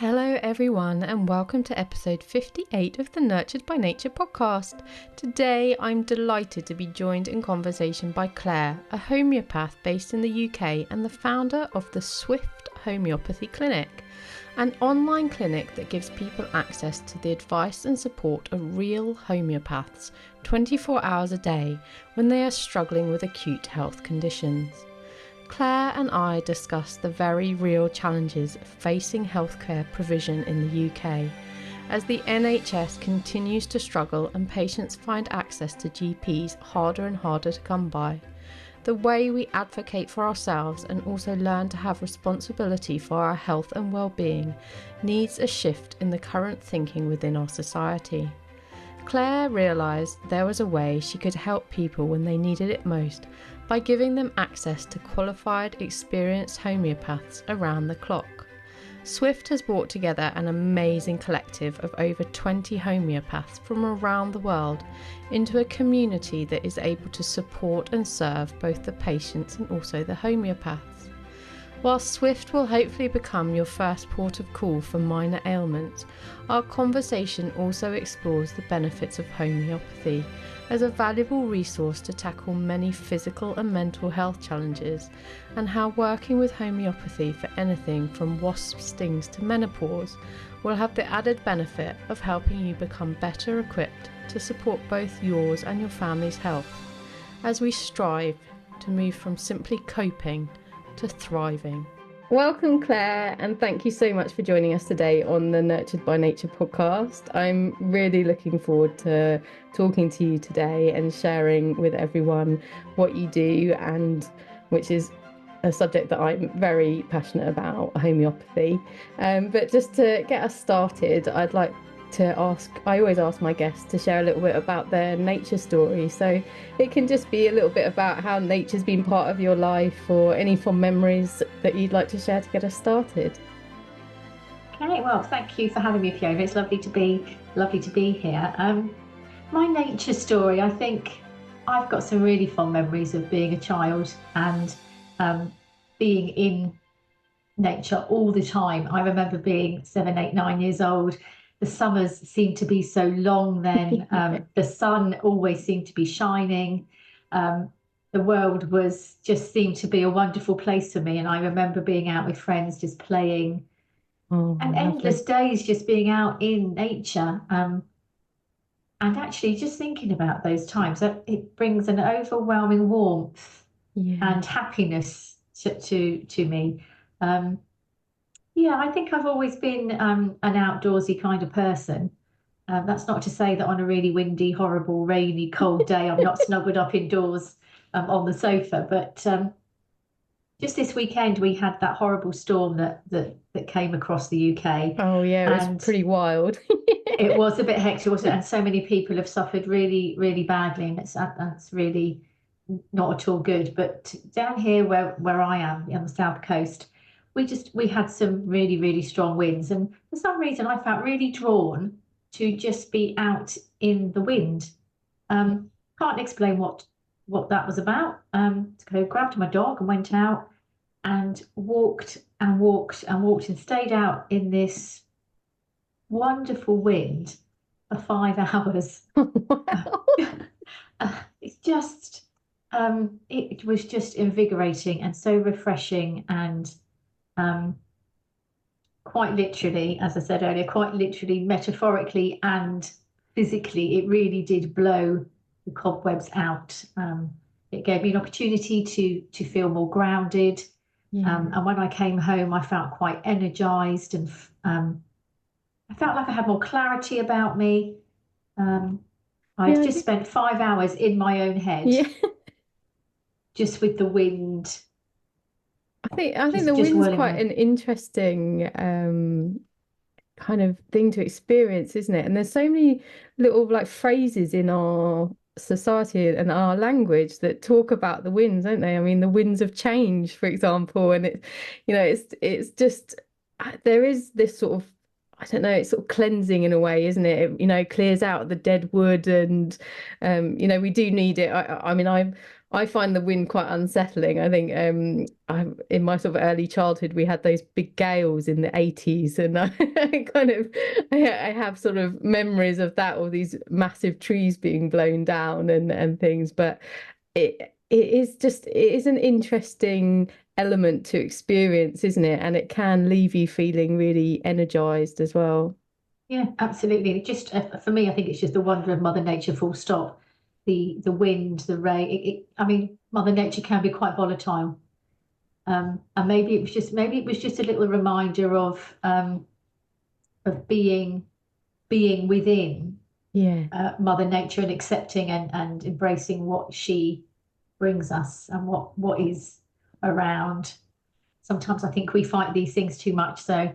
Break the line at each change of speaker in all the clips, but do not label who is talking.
Hello everyone and welcome to episode 58 of the Nurtured by Nature podcast. Today I'm delighted to be joined in conversation by Clare, a homeopath based in the UK and the founder of the Swift Homeopathy Clinic, an online clinic that gives people access to the advice and support of real homeopaths 24 hours a day when they are struggling with acute health conditions. Clare and I discuss the very real challenges facing healthcare provision in the UK as the NHS continues to struggle and patients find access to GPs harder and harder to come by. The way we advocate for ourselves and also learn to have responsibility for our health and well-being needs a shift in the current thinking within our society. Clare realised there was a way she could help people when they needed it most by giving them access to qualified, experienced homeopaths around the clock. Swift has brought together an amazing collective of over 20 homeopaths from around the world into a community that is able to support and serve both the patients and also the homeopaths. While Swift will hopefully become your first port of call for minor ailments, our conversation also explores the benefits of homeopathy as a valuable resource to tackle many physical and mental health challenges, and how working with homeopathy for anything from wasp stings to menopause will have the added benefit of helping you become better equipped to support both yours and your family's health, as we strive to move from simply coping to thriving. Welcome, Clare, and thank you so much for joining us today on the Nurtured by Nature podcast. I'm really looking forward to talking to you today and sharing with everyone what you do, and which is a subject that I'm very passionate about, homeopathy. But just to get us started, I'd like to I always ask my guests to share a little bit about their nature story. So it can just be a little bit about how nature's been part of your life, or any fond memories that you'd like to share to get us started.
Okay, well, thank you for having me, Fiona. It's lovely to be here. My nature story, I think I've got some really fond memories of being a child and being in nature all the time. I remember being 7, 8, 9 years old. The summers seemed to be so long then. The sun always seemed to be shining. The world seemed to be a wonderful place for me. And I remember being out with friends, just playing, and endless days just being out in nature. And actually just thinking about those times, that it brings an overwhelming warmth and happiness to me. Yeah, I think I've always been an outdoorsy kind of person. That's not to say that on a really windy, horrible, rainy, cold day, I'm not snuggled up indoors on the sofa. But just this weekend, we had that horrible storm that came across the UK.
Oh, yeah, it was pretty wild.
It was a bit hectic, wasn't it? And so many people have suffered really, really badly. And that's really not at all good. But down here where I am on the south coast, we had some really, really strong winds, and for some reason I felt really drawn to just be out in the wind. Can't explain what that was about. So I grabbed my dog and went out and walked and walked and walked and stayed out in this wonderful wind for 5 hours.
Wow.
It's just it was just invigorating and so refreshing, and quite literally, as I said earlier, quite literally, metaphorically and physically, it really did blow the cobwebs out. It gave me an opportunity to feel more grounded. And when I came home, I felt quite energized, and I felt like I had more clarity about me. I just spent 5 hours in my own head, just with the wind.
I think the wind's quite an interesting kind of thing to experience, isn't it? And there's so many little like phrases in our society and our language that talk about the winds, don't they? I mean, the winds of change, for example, and it's just there is this sort of, I don't know, it's sort of cleansing in a way, isn't it? Clears out the dead wood, and we do need it. I mean, I find the wind quite unsettling. I think in my sort of early childhood we had those big gales in the 80s, and I kind of I have sort of memories of that, all these massive trees being blown down and things. But it is an interesting element to experience, isn't it? And it can leave you feeling really energized as well.
Yeah, absolutely. Just for me, I think it's just the wonder of Mother Nature, full stop. The wind, the rain. I mean, Mother Nature can be quite volatile, and maybe it was just a little reminder of being within
Yeah.
Mother Nature and accepting and embracing what she brings us and what is around. Sometimes I think we fight these things too much. So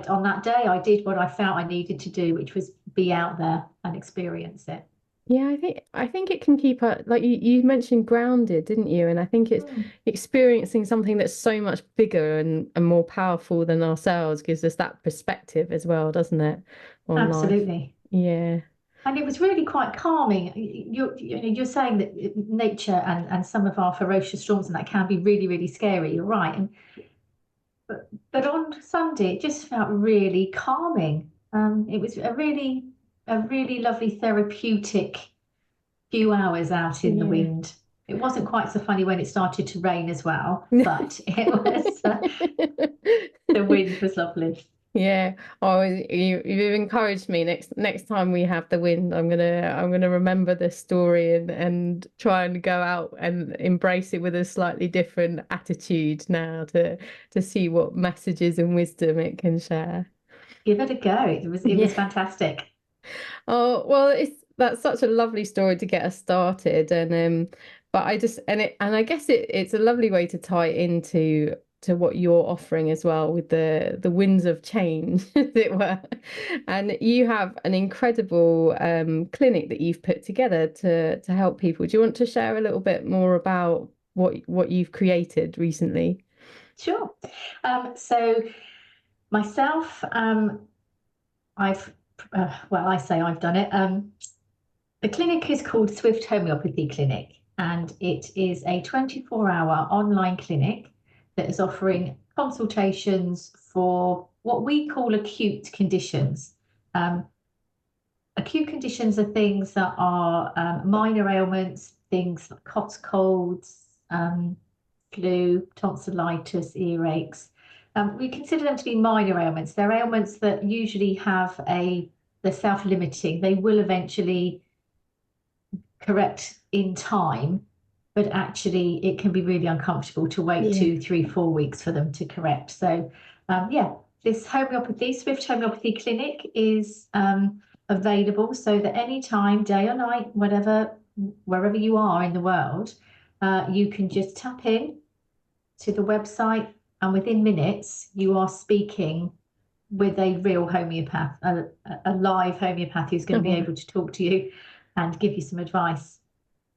on that day, I did what I felt I needed to do, which was be out there and experience it.
Yeah, I think it can keep us, like you mentioned, grounded, didn't you? And I think it's
Mm,
experiencing something that's so much bigger and more powerful than ourselves gives us that perspective as well, doesn't it, on life?
absolutely.
Yeah.
And it was really quite calming. You're saying that nature and some of our ferocious storms and that can be really, really scary. You're right. But on Sunday, it just felt really calming. It was a really lovely therapeutic few hours out in the
Yeah.
wind. It wasn't quite so funny when it started to rain as well, but the wind was lovely.
Yeah. Oh, you've encouraged me. Next time we have the wind, I'm gonna remember this story and try and go out and embrace it with a slightly different attitude now to see what messages and wisdom it can share.
Give it a go. It was
Yeah.
fantastic.
Oh, well, it's that's such a lovely story to get us started, but I guess it's a lovely way to tie into to what you're offering as well with the winds of change, as it were. And you have an incredible clinic that you've put together to help people. Do you want to share a little bit more about what you've created recently?
Sure. So myself, I've well, I say I've done it. The clinic is called Swift Homeopathy Clinic, and it is a 24-hour online clinic that is offering consultations for what we call acute conditions. Um, Acute conditions are things that are minor ailments, things like hot colds, flu, tonsillitis, earaches. We consider them to be minor ailments. They're ailments that usually they're self-limiting. They will eventually correct in time, but actually it can be really uncomfortable to wait
Yeah.
2, 3, 4 weeks for them to correct. So, yeah, this Swift Homeopathy Clinic is available so that anytime, day or night, wherever you are in the world, you can just tap in to the website, and within minutes, you are speaking with a real homeopath, a live homeopath who's going to be able to talk to you and give you some advice.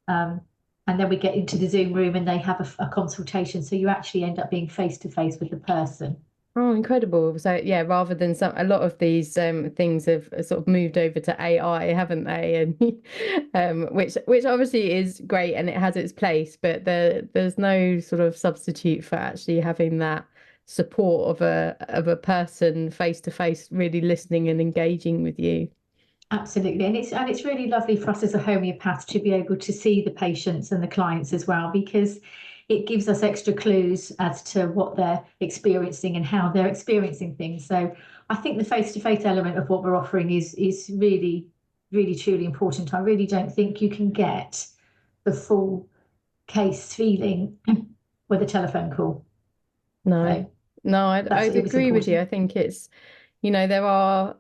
Um, and then we get into the Zoom room and they have a consultation. So you actually end up being face to face with the person.
Oh, incredible. So yeah, rather than a lot of these things have sort of moved over to AI, haven't they? And which obviously is great and it has its place, but there's no sort of substitute for actually having that support of a person face to face, really listening and engaging with you.
Absolutely. And it's really lovely for us as a homeopath to be able to see the patients and the clients as well, because it gives us extra clues as to what they're experiencing and how they're experiencing things. So I think the face-to-face element of what we're offering is really, really, truly important. I really don't think you can get the full case feeling with a telephone call.
No,
So
no, I'd
it was
agree with you.
important.
I think there are,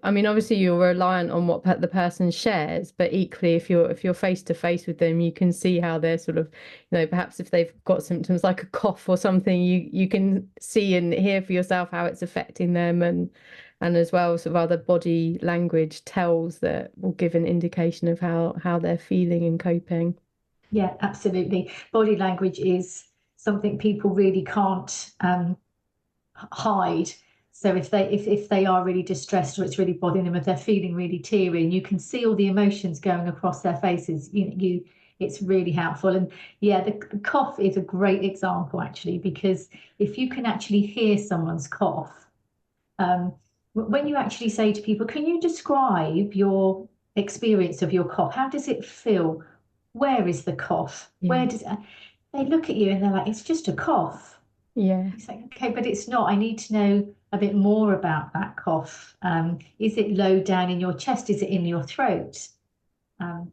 I mean, obviously you're reliant on what the person shares, but equally, if you're face to face with them, you can see how they're sort of, perhaps if they've got symptoms like a cough or something, you can see and hear for yourself how it's affecting them, and as well, sort of other body language tells that will give an indication of how they're feeling and coping.
Yeah, absolutely. Body language is something people really can't hide. So if they are really distressed or it's really bothering them, if they're feeling really teary, and you can see all the emotions going across their faces, it's really helpful. And yeah, the cough is a great example actually, because if you can actually hear someone's cough, when you actually say to people, can you describe your experience of your cough? How does it feel? Where is the cough?
Yeah.
Where does it? They look at you and they're like, it's just a cough.
Yeah.
It's like, okay, but it's not. I need to know a bit more about that cough. Is it low down in your chest? Is it in your throat? Um,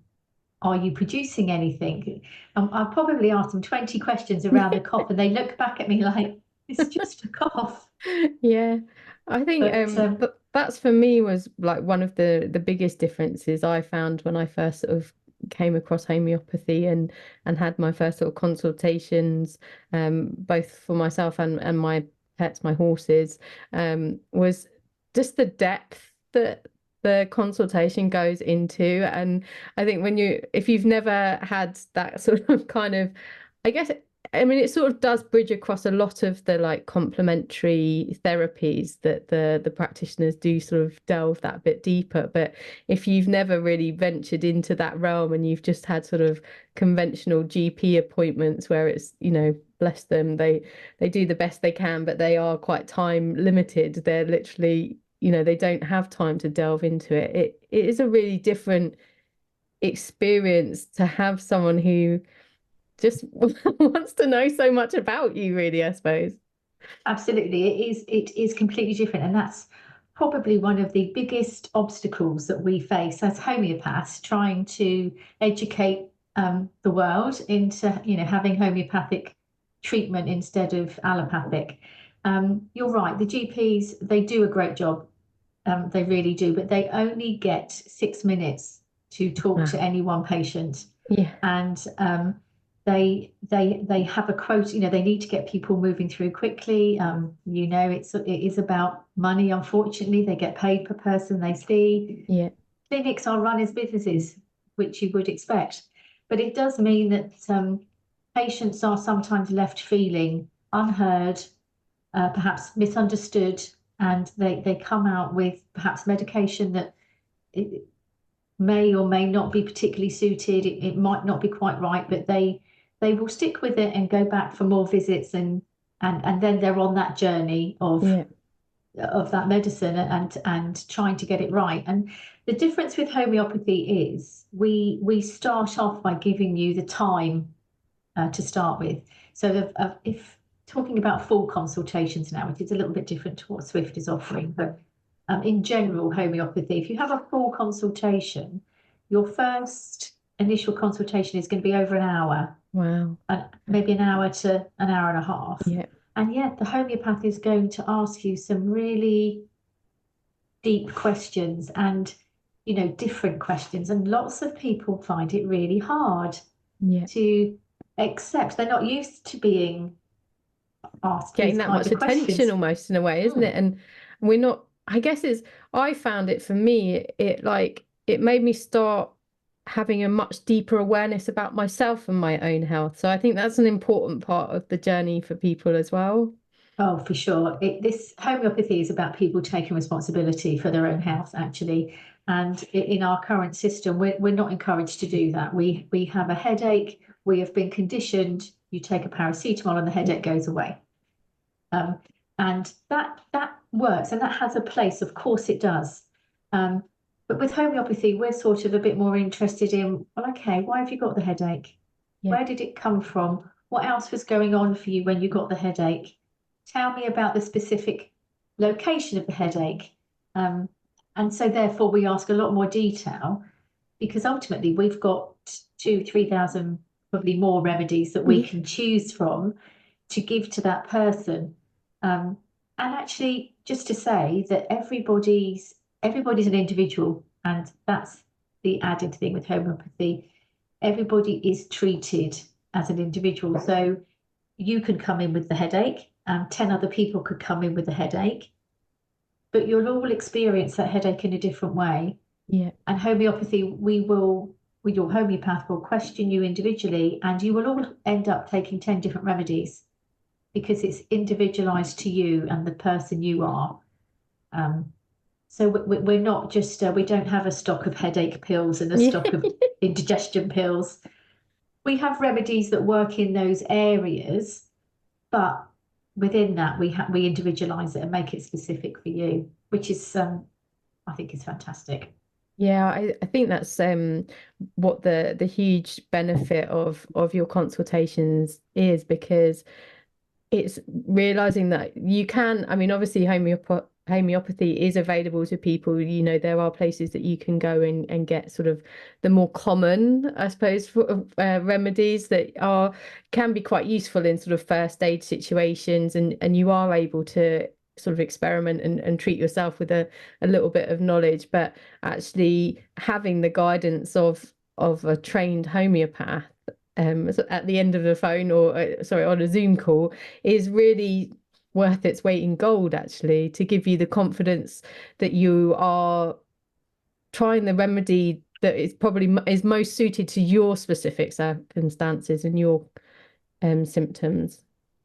are you producing anything? I'll probably ask them 20 questions around the cough, and they look back at me like, it's just a cough.
Yeah, I think
But
that's for me was like one of the biggest differences I found when I first sort of came across homeopathy and had my first sort of consultations, both for myself and my pets, my horses, was just the depth that the consultation goes into. And I think if you've never had that sort of kind of, I guess I mean, it sort of does bridge across a lot of the like complementary therapies that the practitioners do sort of delve that bit deeper. But if you've never really ventured into that realm and you've just had sort of conventional GP appointments where it's, bless them, they do the best they can, but they are quite time limited. They're literally, they don't have time to delve into it. It is a really different experience to have someone who just wants to know so much about you, really, I suppose.
absolutely, it is completely different, and that's probably one of the biggest obstacles that we face as homeopaths, trying to educate the world into having homeopathic treatment instead of allopathic. You're right, the GPs, they do a great job. They really do, but they only get 6 minutes to talk to
Wow.
any one patient,
Yeah.
and they have a quote. They need to get people moving through quickly. It is about money. Unfortunately, they get paid per person they see.
Yeah.
Clinics are run as businesses, which you would expect, but it does mean that patients are sometimes left feeling unheard, perhaps misunderstood, and they come out with perhaps medication that it may or may not be particularly suited. It might not be quite right, but they will stick with it and go back for more visits, and then they're on that journey
Yeah.
of that medicine and trying to get it right. And the difference with homeopathy is we start off by giving you the time to start with. So if talking about full consultations now, it is a little bit different to what Swift is offering, but in general, homeopathy, if you have a full consultation, your first initial consultation is going to be over an hour,
Wow.
and maybe an hour to an hour and a half.
Yeah.
And yet the homeopath is going to ask you some really deep questions and, different questions. And lots of people find it really hard
Yeah.
to accept. They're not used to being asked
Getting
these
that
kind
much
of
attention
questions.
almost in a way, isn't
Mm.
it? And we're not, I guess I found it for me, it like, it made me start having a much deeper awareness about myself and my own health. So I think that's an important part of the journey for people as well.
Oh, for sure. This homeopathy is about people taking responsibility for their own health, actually. And in our current system, we're not encouraged to do that. We have a headache. We have been conditioned. You take a paracetamol and the headache goes away. Um, and that works, and that has a place. Of course, it does. But with homeopathy, we're sort of a bit more interested in, well, okay, why have you got the headache?
Yeah.
Where did it come from? What else was going on for you when you got the headache? Tell me about the specific location of the headache. Um, and so therefore we ask a lot more detail, because ultimately we've got 3,000, probably more remedies that we
Yeah.
can choose from to give to that person. And actually, just to say that everybody's an individual, and that's the added thing with homeopathy. Everybody is treated as an individual. So you could come in with the headache, and 10 other people could come in with the headache, but you'll all experience that headache in a different way.
Yeah.
And homeopathy, your homeopath will question you individually, and you will all end up taking 10 different remedies because it's individualized to you and the person you are. So we're not just, we don't have a stock of headache pills and a
Yeah.
stock of indigestion pills. we have remedies that work in those areas, but within that we individualize it and make it specific for you, which is I think is fantastic.
Yeah, I think that's what the huge benefit of your consultations is, because it's realizing that you can, I mean, obviously homeopathy is available to people. You know, there are places that you can go and get sort of the more common, I suppose, remedies that are can be quite useful in sort of first aid situations, and you are able to sort of experiment and treat yourself with a little bit of knowledge, but actually having the guidance of a trained homeopath at the end of the phone, or sorry, on a Zoom call, is really worth its weight in gold, actually, to give you the confidence that you are trying the remedy that is probably is most suited to your specific circumstances and your symptoms.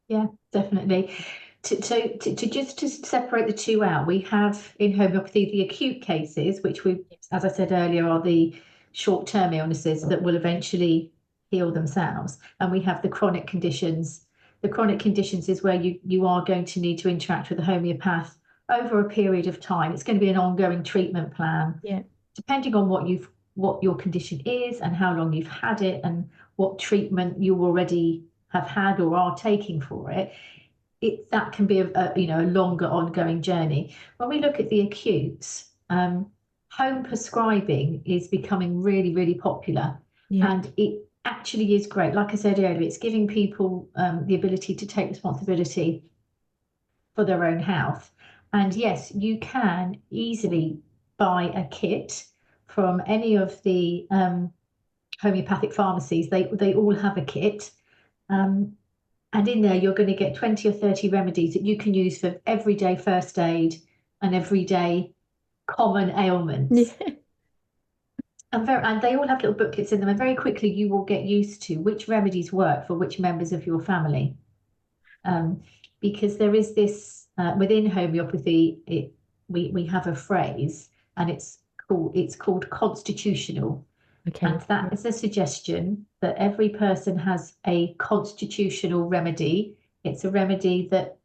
Yeah, definitely. To just to separate the two out, we have in homeopathy the acute cases, which we, as I said earlier, are the short-term illnesses that will eventually heal themselves, and we have the chronic conditions. The chronic conditions is where you are going to need to interact with a homeopath over a period of time. It's going to be an ongoing treatment plan,
Yeah.
depending on what your condition is and how long you've had it and what treatment you already have had or are taking for it. That can be a longer ongoing journey. When we look at the acutes, home prescribing is becoming really, really popular,
Yeah.
and it actually is great. Like I said earlier, it's giving people the ability to take responsibility for their own health. And yes, you can easily buy a kit from any of the homeopathic pharmacies. They all have a kit. Um, and in there, you're going to get 20 or 30 remedies that you can use for everyday first aid and everyday common ailments.
Yeah.
And they all have little booklets in them. And very quickly, you will get used to which remedies work for which members of your family. Um, because there is this within homeopathy, we have a phrase, and it's called constitutional. And
Okay.
that
Yeah.
is a suggestion that every person has a constitutional remedy. It's a remedy that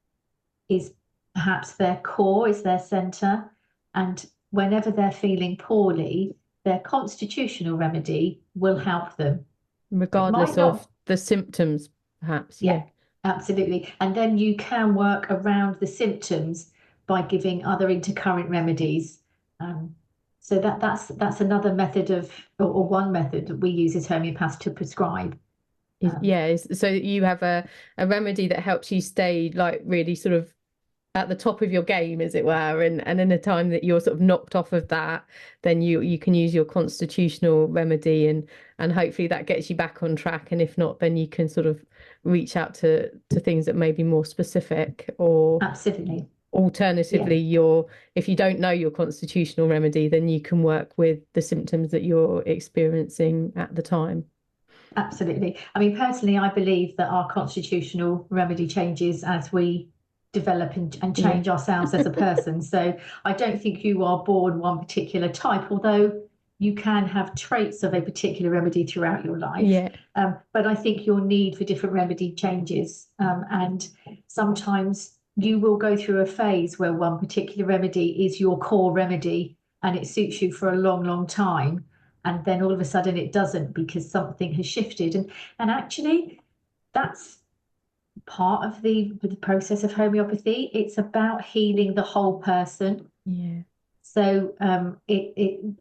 is perhaps their core, is their center. And whenever they're feeling poorly, their constitutional remedy will help them. It might
Regardless
not,
of the symptoms, perhaps.
yeah,
Yeah.
absolutely. And then you can work around the symptoms by giving other intercurrent remedies. Um, so that's another method or one method that we use as homeopaths to prescribe. Um,
So you have a remedy that helps you stay like really sort of at the top of your game, as it were, and in a time that you're sort of knocked off of that, then you can use your constitutional remedy, and hopefully that gets you back on track. And if not, then you can sort of reach out to things that may be more specific, or
Absolutely. Yeah,
alternatively, if you don't know your constitutional remedy, then you can work with the symptoms that you're experiencing at the time.
absolutely. I mean, personally, I believe that our constitutional remedy changes as we develop and
Yeah.
change ourselves as a person. So I don't think you are born one particular type, although you can have traits of a particular remedy throughout your life.
Yeah.
But I think your need for different remedy changes. And sometimes you will go through a phase where one particular remedy is your core remedy and it suits you for a long, long time. And then all of a sudden it doesn't because something has shifted. And actually, that's part of the process of homeopathy. It's about healing the whole person.
Yeah.
So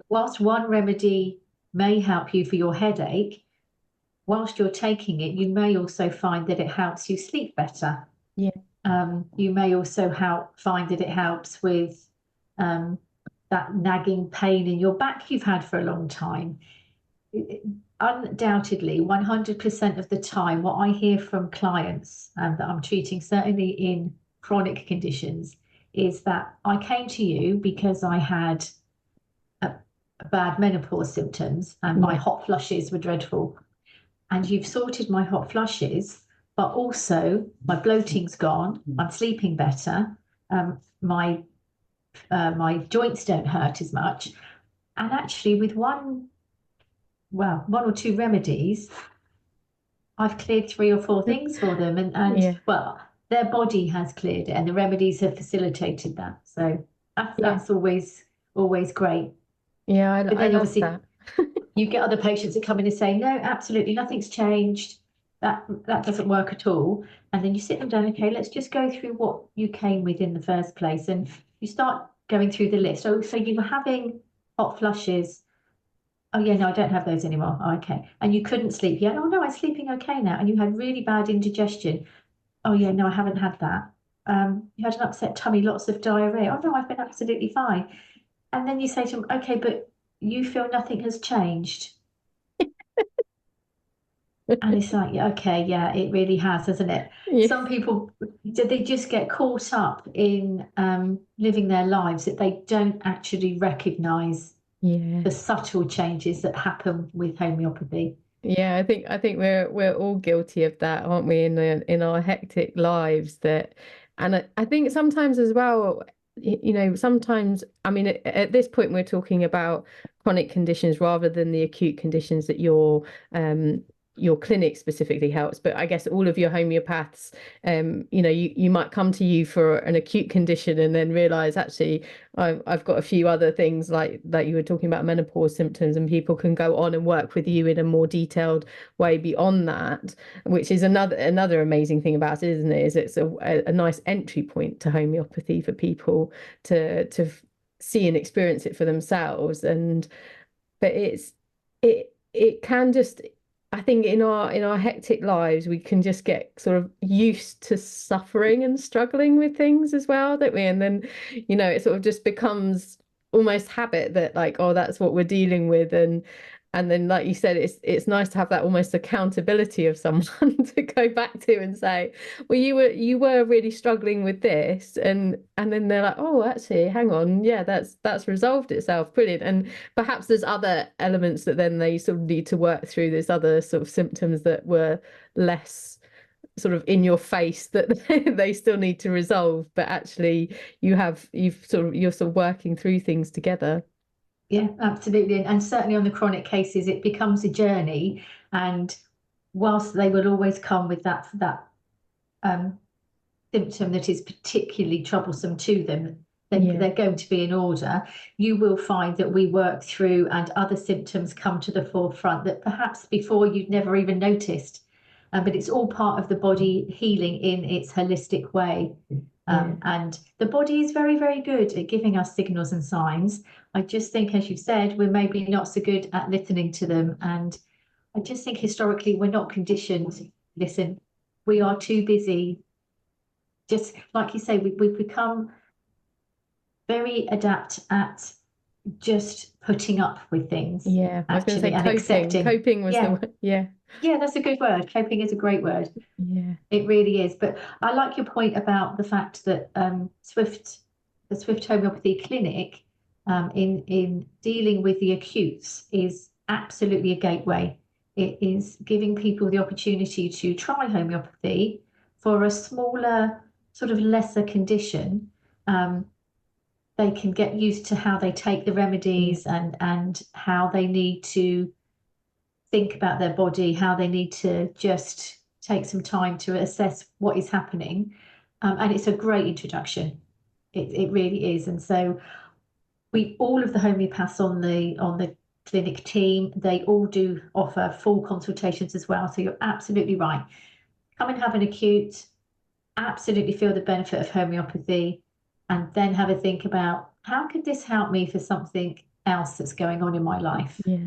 whilst one remedy may help you for your headache, whilst you're taking it, you may also find that it helps you sleep better.
Yeah.
You may also find that it helps with that nagging pain in your back you've had for a long time. Undoubtedly, 100% of the time, what I hear from clients that I'm treating, certainly in chronic conditions, is that I came to you because I had bad menopause symptoms and my
Yeah.
hot flushes were dreadful. And you've sorted my hot flushes, but also my bloating's gone. I'm sleeping better. My my joints don't hurt as much. And actually, with one or two remedies, I've cleared 3 or 4 things for them, and
Yeah,
well, their body has cleared it, and the remedies have facilitated that. So
yeah,
that's always great.
yeah.
But
I
then
love
obviously
that.
you get other patients that come in and say, no, absolutely nothing's changed. That doesn't work at all. And then you sit them down, okay, let's just go through what you came with in the first place. And you start going through the list. Oh, so you were having hot flushes. Oh yeah, no, I don't have those anymore. Oh, okay. And you couldn't sleep. Yeah, oh no, I'm sleeping okay now. And you had really bad indigestion. Oh yeah, no, I haven't had that. You had an upset tummy, lots of diarrhea. Oh no, I've been absolutely fine. And then you say to them, okay, but you feel nothing has changed. And it's like, yeah, okay, yeah, it really has, hasn't it?
Yeah,
Some people, they just get caught up in living their lives that they don't actually recognize
yeah.
the subtle changes that happen with homeopathy.
Yeah, I think we're all guilty of that, aren't we, in our hectic lives that, and I think sometimes as well, sometimes I mean at this point we're talking about chronic conditions rather than the acute conditions that your clinic specifically helps. But I guess all of your homeopaths, you might come to you for an acute condition and then realize actually I've got a few other things like you were talking about menopause symptoms, and people can go on and work with you in a more detailed way beyond that, which is another amazing thing about it, isn't it? Is it's a nice entry point to homeopathy for people to see and experience it for themselves. And but it can just, I think in our hectic lives we can just get sort of used to suffering and struggling with things as well, don't we? And then it sort of just becomes almost habit that like, oh, that's what we're dealing with. And then like you said, it's nice to have that almost accountability of someone to go back to and say, well, you were really struggling with this, and then they're like, oh, actually hang on, yeah, that's resolved itself, brilliant. And perhaps there's other elements that then they sort of need to work through. There's other sort of symptoms that were less sort of in your face that they still need to resolve, but actually you're sort of working through things together.
Yeah, absolutely. And certainly on the chronic cases, it becomes a journey. And whilst they will always come with that um, symptom that is particularly troublesome to them,
Yeah,
they're going to be in order. You will find that we work through and other symptoms come to the forefront that perhaps before you'd never even noticed. But it's all part of the body healing in its holistic way.
yeah,
And the body is very, very good at giving us signals and signs. I just think, as you said, we're maybe not so good at listening to them. And I just think historically we're not conditioned to listen. We are too busy. Just like you say, we've become very adept at just putting up with things,
yeah. I was going to say
actually, and
coping.
accepting.
Coping was the
Yeah,
word. Yeah,
yeah, that's a good word. Coping is a great word.
yeah,
It really is. But I like your point about the fact that the Swift Homeopathy Clinic, in dealing with the acutes, is absolutely a gateway. It is giving people the opportunity to try homeopathy for a smaller, sort of lesser condition. Um, they can get used to how they take the
yeah,
remedies and how they need to think about their body, how they need to just take some time to assess what is happening. And it's a great introduction. It really is. And so we all of the homeopaths on the clinic team, they all do offer full consultations as well. So you're absolutely right. Come and have an acute, absolutely feel the benefit of homeopathy, and then have a think about how could this help me for something else that's going on in my life.
yeah.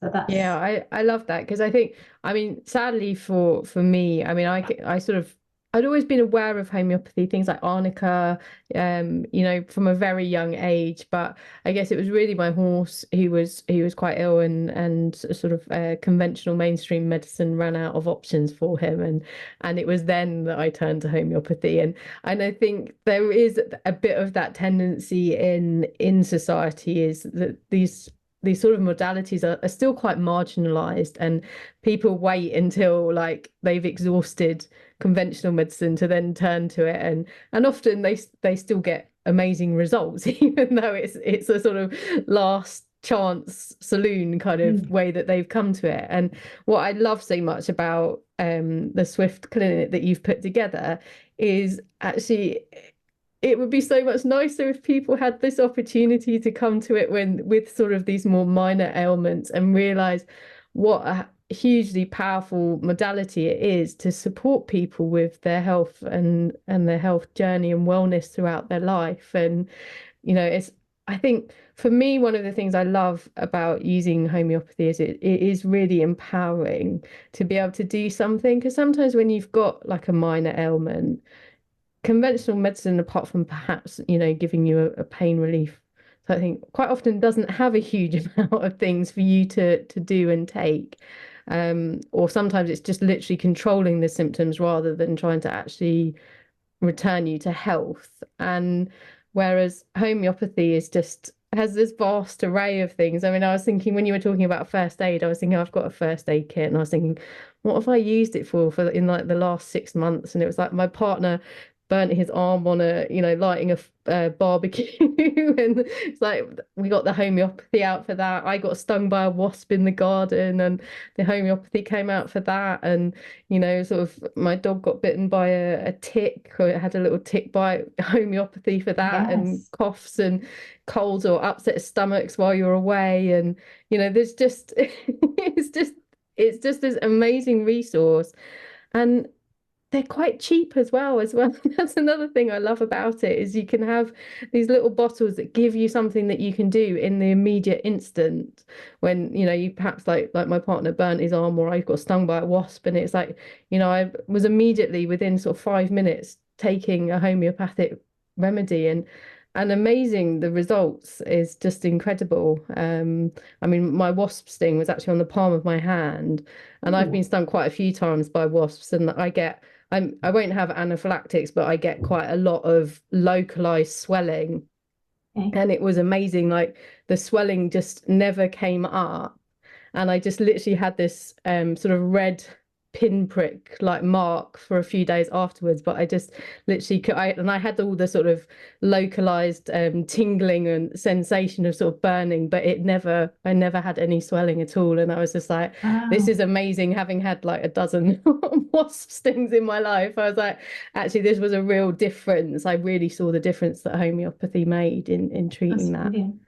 So
Yeah,
that's
I love that because I think, I mean, sadly for me, I mean, I sort of I'd always been aware of homeopathy, things like arnica, from a very young age. But I guess it was really my horse. He was quite ill, and sort of conventional mainstream medicine ran out of options for him, and it was then that I turned to homeopathy. And I think there is a bit of that tendency in society is that these sort of modalities are still quite marginalized, and people wait until like they've exhausted conventional medicine to then turn to it, and often they still get amazing results even though it's a sort of last chance saloon kind of
Mm.
way that they've come to it. And what I love so much about the Swift Clinic that you've put together is actually it would be so much nicer if people had this opportunity to come to it when with sort of these more minor ailments and realize what a hugely powerful modality it is to support people with their health and their health journey and wellness throughout their life. And it's I think for me, one of the things I love about using homeopathy is it is really empowering to be able to do something. Because sometimes when you've got like a minor ailment, conventional medicine, apart from perhaps, giving you a pain relief, so I think quite often doesn't have a huge amount of things for you to do and take. Or sometimes it's just literally controlling the symptoms rather than trying to actually return you to health. And whereas homeopathy is just has this vast array of things. I mean, I was thinking when you were talking about first aid, I was thinking, I've got a first aid kit, and I was thinking, what have I used it for in like the last 6 months? And it was like my partner burnt his arm on lighting a barbecue, and it's like we got the homeopathy out for that. I got stung by a wasp in the garden, and the homeopathy came out for that. And sort of my dog got bitten by a tick, or it had a little tick bite, homeopathy for that, and
Yes.
coughs and colds or upset stomachs while you're away. And there's just it's just this amazing resource. And they're quite cheap as well. That's another thing I love about it is you can have these little bottles that give you something that you can do in the immediate instant when you perhaps like my partner burnt his arm or I got stung by a wasp, and it's like I was immediately within sort of 5 minutes taking a homeopathic remedy, and amazing. The results is just incredible. I mean, my wasp sting was actually on the palm of my hand, and I've been
Ooh,
stung quite a few times by wasps, and I won't have anaphylactics, but I get quite a lot of localized swelling.
okay.
And it was amazing. Like the swelling just never came up. And I just literally had this sort of red pinprick like mark for a few days afterwards. But I just literally and I had all the sort of localized tingling and sensation of sort of burning, but I never had any swelling at all. And I was just like, this
Wow.
is amazing. Having had like a dozen wasp stings in my life, I was like, actually, this was a real difference. I really saw the difference that homeopathy made in
That's
treating that.
brilliant.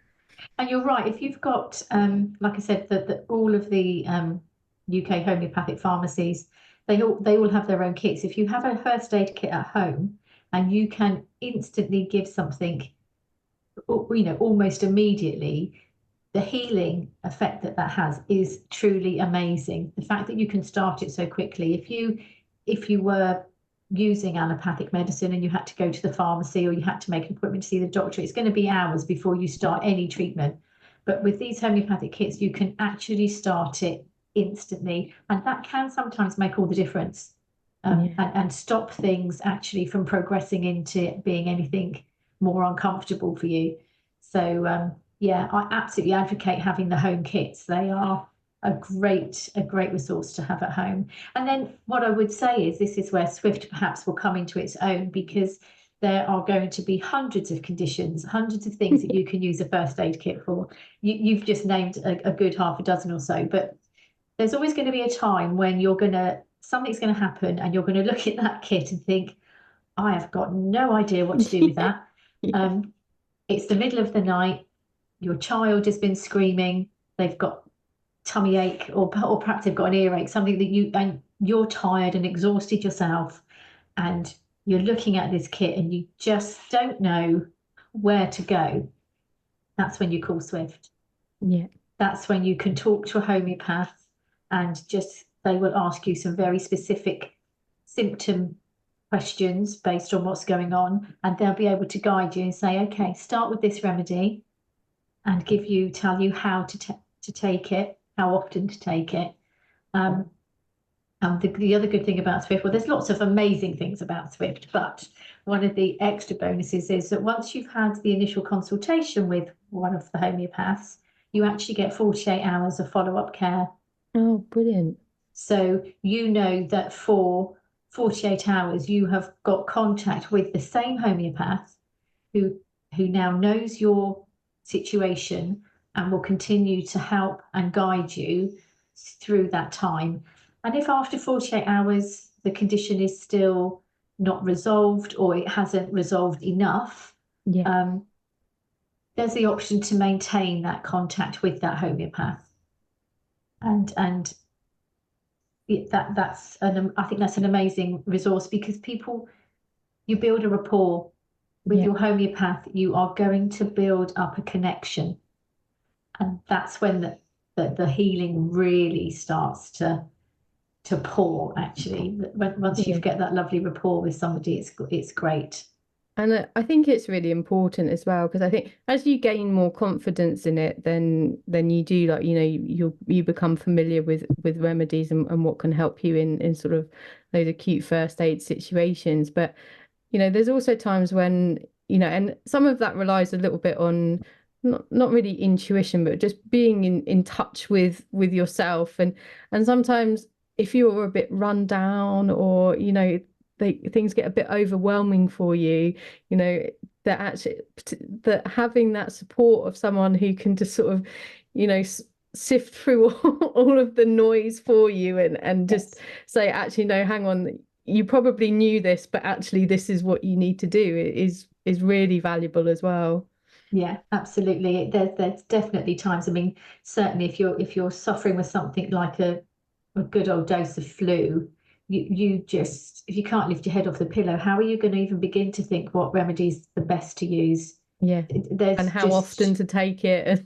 And you're right, if you've got, like I said, that all of the UK homeopathic pharmacies, they all have their own kits. If you have a first aid kit at home and you can instantly give something, almost immediately, the healing effect that has is truly amazing. The fact that you can start it so quickly. If you were using allopathic medicine and you had to go to the pharmacy or you had to make an appointment to see the doctor, it's going to be hours before you start any treatment. But with these homeopathic kits, you can actually start it instantly, and that can sometimes make all the difference,
Yeah.
and stop things actually from progressing into being anything more uncomfortable for you. So yeah, I absolutely advocate having the home kits. They are a great resource to have at home. And then what I would say is this is where Swift perhaps will come into its own, because there are going to be hundreds of conditions, hundreds of things that you can use a first aid kit for. You've just named a good half a dozen or so, but there's always going to be a time when something's going to happen and you're going to look at that kit and think, I have got no idea what to do with that.
Yeah.
Um, it's the middle of the night, your child has been screaming, they've got tummy ache, or perhaps they've got an earache, something and you're tired and exhausted yourself, and you're looking at this kit and you just don't know where to go. That's when you call Swift.
Yeah.
That's when you can talk to a homeopath and just they will ask you some very specific symptom questions based on what's going on, and they'll be able to guide you and say, okay, start with this remedy, and tell you how to take it, how often to take it. And the other good thing about Swift, well, there's lots of amazing things about Swift, but one of the extra bonuses is that once you've had the initial consultation with one of the homeopaths, you actually get 48 hours of follow-up care.
Oh, brilliant.
So you know that for 48 hours you have got contact with the same homeopath who now knows your situation, and will continue to help and guide you through that time. And if after 48 hours the condition is still not resolved, or it hasn't resolved enough, there's the option to maintain that contact with that homeopath. And I think that's an amazing resource, because you build a rapport with your homeopath. You are going to build up a connection, and that's when the healing really starts to pour. Actually, once you get that lovely rapport with somebody, it's great.
And I think it's really important as well, because I think as you gain more confidence in it, then you do, like, you become familiar with remedies and what can help you in sort of those acute first aid situations. But there's also times when and some of that relies a little bit on not really intuition, but just being in touch with yourself. And sometimes if you're a bit run down, or things get a bit overwhelming for you, that having that support of someone who can just sort of sift through all of the noise for you, and just say, actually, no, hang on, you probably knew this, but actually this is what you need to do, is really valuable as well.
Yeah, absolutely. There's definitely times. I mean, certainly if you're suffering with something like a good old dose of flu, you just, if you can't lift your head off the pillow, how are you going to even begin to think what remedy's the best to use?
And how often to take it.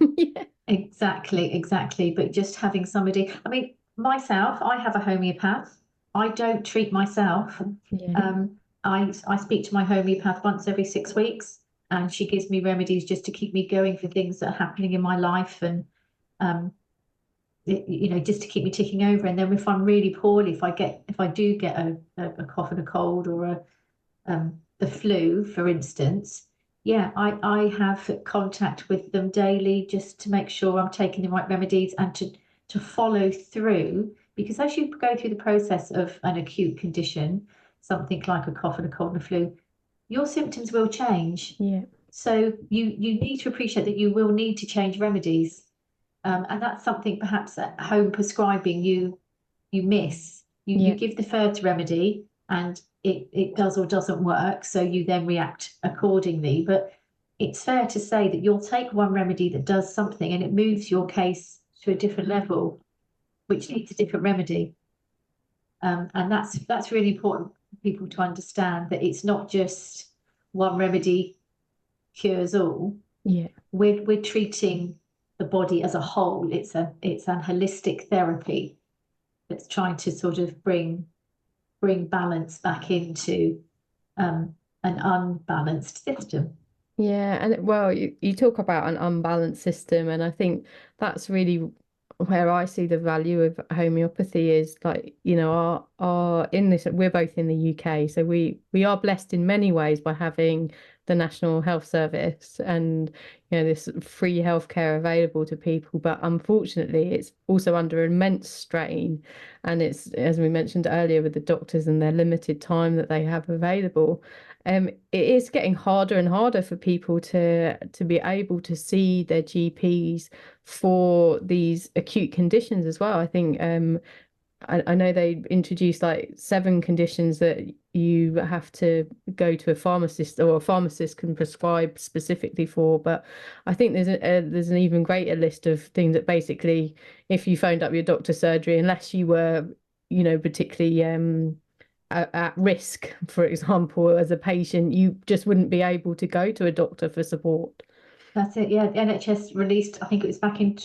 Exactly. But just having somebody, I mean, myself, I have a homeopath. I don't treat myself. I speak to my homeopath once every 6 weeks, and she gives me remedies just to keep me going for things that are happening in my life, and just to keep me ticking over. And then if I'm really poorly, if I do get a cough and a cold, or the flu, for instance, I have contact with them daily, just to make sure I'm taking the right remedies, and to follow through. Because as you go through the process of an acute condition, something like a cough and a cold and a flu, your symptoms will change. So you need to appreciate that you will need to change remedies. And that's something perhaps at home prescribing you miss. You give the first remedy, and it does or doesn't work, so you then react accordingly. But it's fair to say that you'll take one remedy that does something, and it moves your case to a different level, which needs a different remedy. And that's really important for people to understand, that it's not just one remedy cures all. We're treating the body as a whole. It's an holistic therapy that's trying to sort of bring balance back into an unbalanced system.
And well, you talk about an unbalanced system, and I think that's really where I see the value of homeopathy is, like, our in this, we're both in the UK, so we are blessed in many ways by having the National Health Service and this free healthcare available to people. But unfortunately, it's also under immense strain, and it's, as we mentioned earlier, with the doctors and their limited time that they have available. It is getting harder and harder for people to be able to see their GPs for these acute conditions as well. I think I know they introduced like 7 conditions that you have to go to a pharmacist, or a pharmacist can prescribe specifically for. But I think there's an even greater list of things that basically, if you phoned up your doctor's surgery, unless you were, particularly at risk, for example, as a patient, you just wouldn't be able to go to a doctor for support.
That's it. Yeah, the NHS released, I think it was back in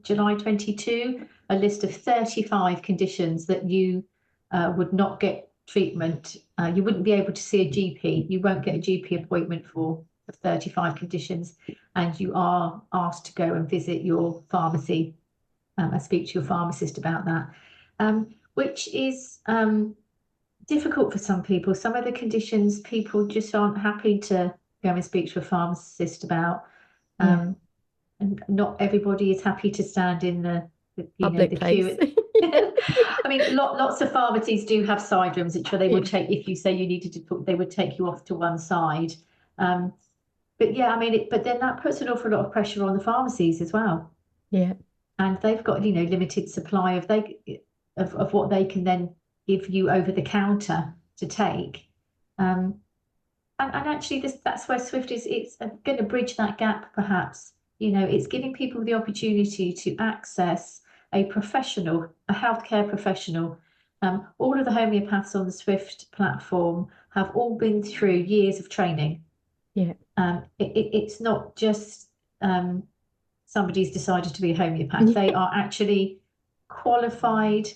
July 22, a list of 35 conditions that you would not get treatment. You wouldn't be able to see a GP. You won't get a GP appointment for 35 conditions, and you are asked to go and visit your pharmacy and speak to your pharmacist about that, which is difficult for some people. Some of the conditions people just aren't happy to go and speak to a pharmacist about. And not everybody is happy to stand in the
public
queue. I mean, lots of pharmacies do have side rooms, which they would take, if you say you needed to talk, they would take you off to one side. But yeah, I mean, but then that puts an awful lot of pressure on the pharmacies as well.
Yeah.
and they've got, limited supply of what they can then give you over the counter to take. Um, and actually, that's where Swift is. It's going to bridge that gap, perhaps. It's giving people the opportunity to access a professional, a healthcare professional. All of the homeopaths on the Swift platform have all been through years of training.
Yeah.
It's not just somebody's decided to be a homeopath. They are actually qualified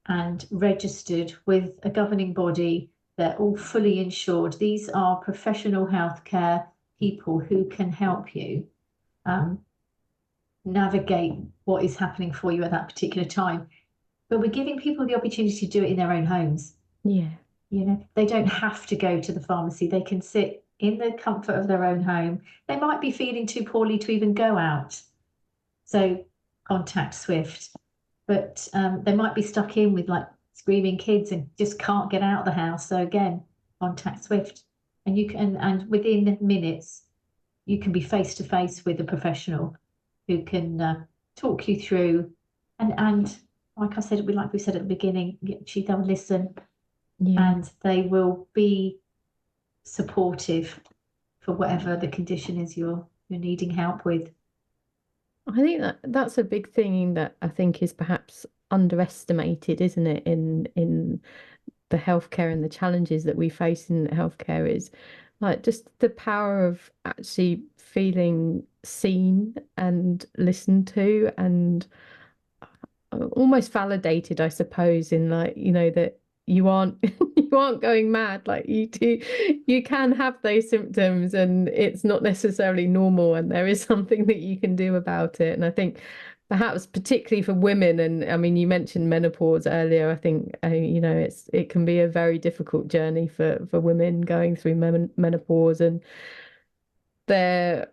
and registered with a governing body. They're all fully insured. These are professional healthcare people who can help you navigate what is happening for you at that particular time. But we're giving people the opportunity to do it in their own homes.
Yeah.
They don't have to go to the pharmacy. They can sit in the comfort of their own home. They might be feeling too poorly to even go out. So contact Swift. But they might be stuck in with like screaming kids and just can't get out of the house. So again, contact Swift. And you can, and within minutes, you can be face to face with a professional who can talk you through and like I said, like we said at the beginning, they'll listen and they will be supportive for whatever the condition is you're needing help with.
I think that's a big thing that I think is perhaps underestimated, isn't it, in the healthcare and the challenges that we face in healthcare is like just the power of actually feeling seen and listened to and almost validated, I suppose, in like, that you aren't you aren't going mad. Like you can have those symptoms and it's not necessarily normal and there is something that you can do about it. And I think perhaps particularly for women, and I mean you mentioned menopause earlier, I think it can be a very difficult journey for women going through menopause, and there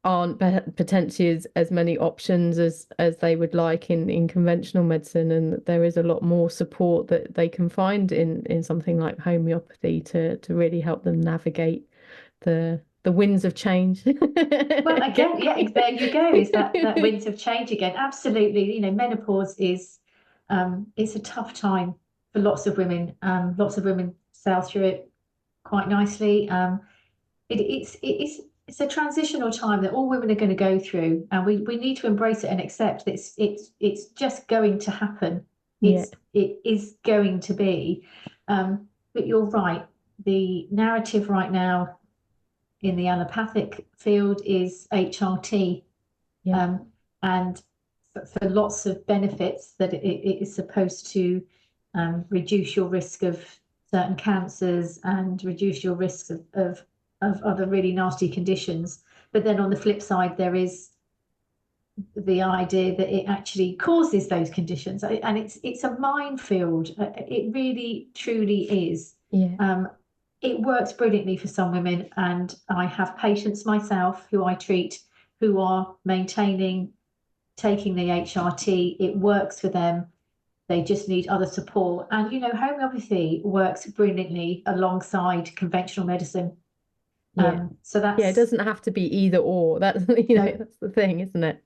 aren't potentially as many options as they would like in conventional medicine, and there is a lot more support that they can find in something like homeopathy to really help them navigate the winds of change.
Well, again, yeah, there you go. Is that winds of change again? Absolutely. Menopause is it's a tough time for lots of women. Lots of women sail through it quite nicely. It's a transitional time that all women are going to go through, and we need to embrace it and accept that it's just going to happen. It is going to be. But you're right. The narrative right now in the allopathic field is HRT, and for lots of benefits that it is supposed to reduce your risk of certain cancers and reduce your risk of other really nasty conditions. But then on the flip side, there is the idea that it actually causes those conditions, and it's a minefield. It really truly is. It works brilliantly for some women, and I have patients myself who I treat who are taking the HRT. It works for them. They just need other support. And homeopathy works brilliantly alongside conventional medicine. So
it doesn't have to be either or. That's that's the thing, isn't it?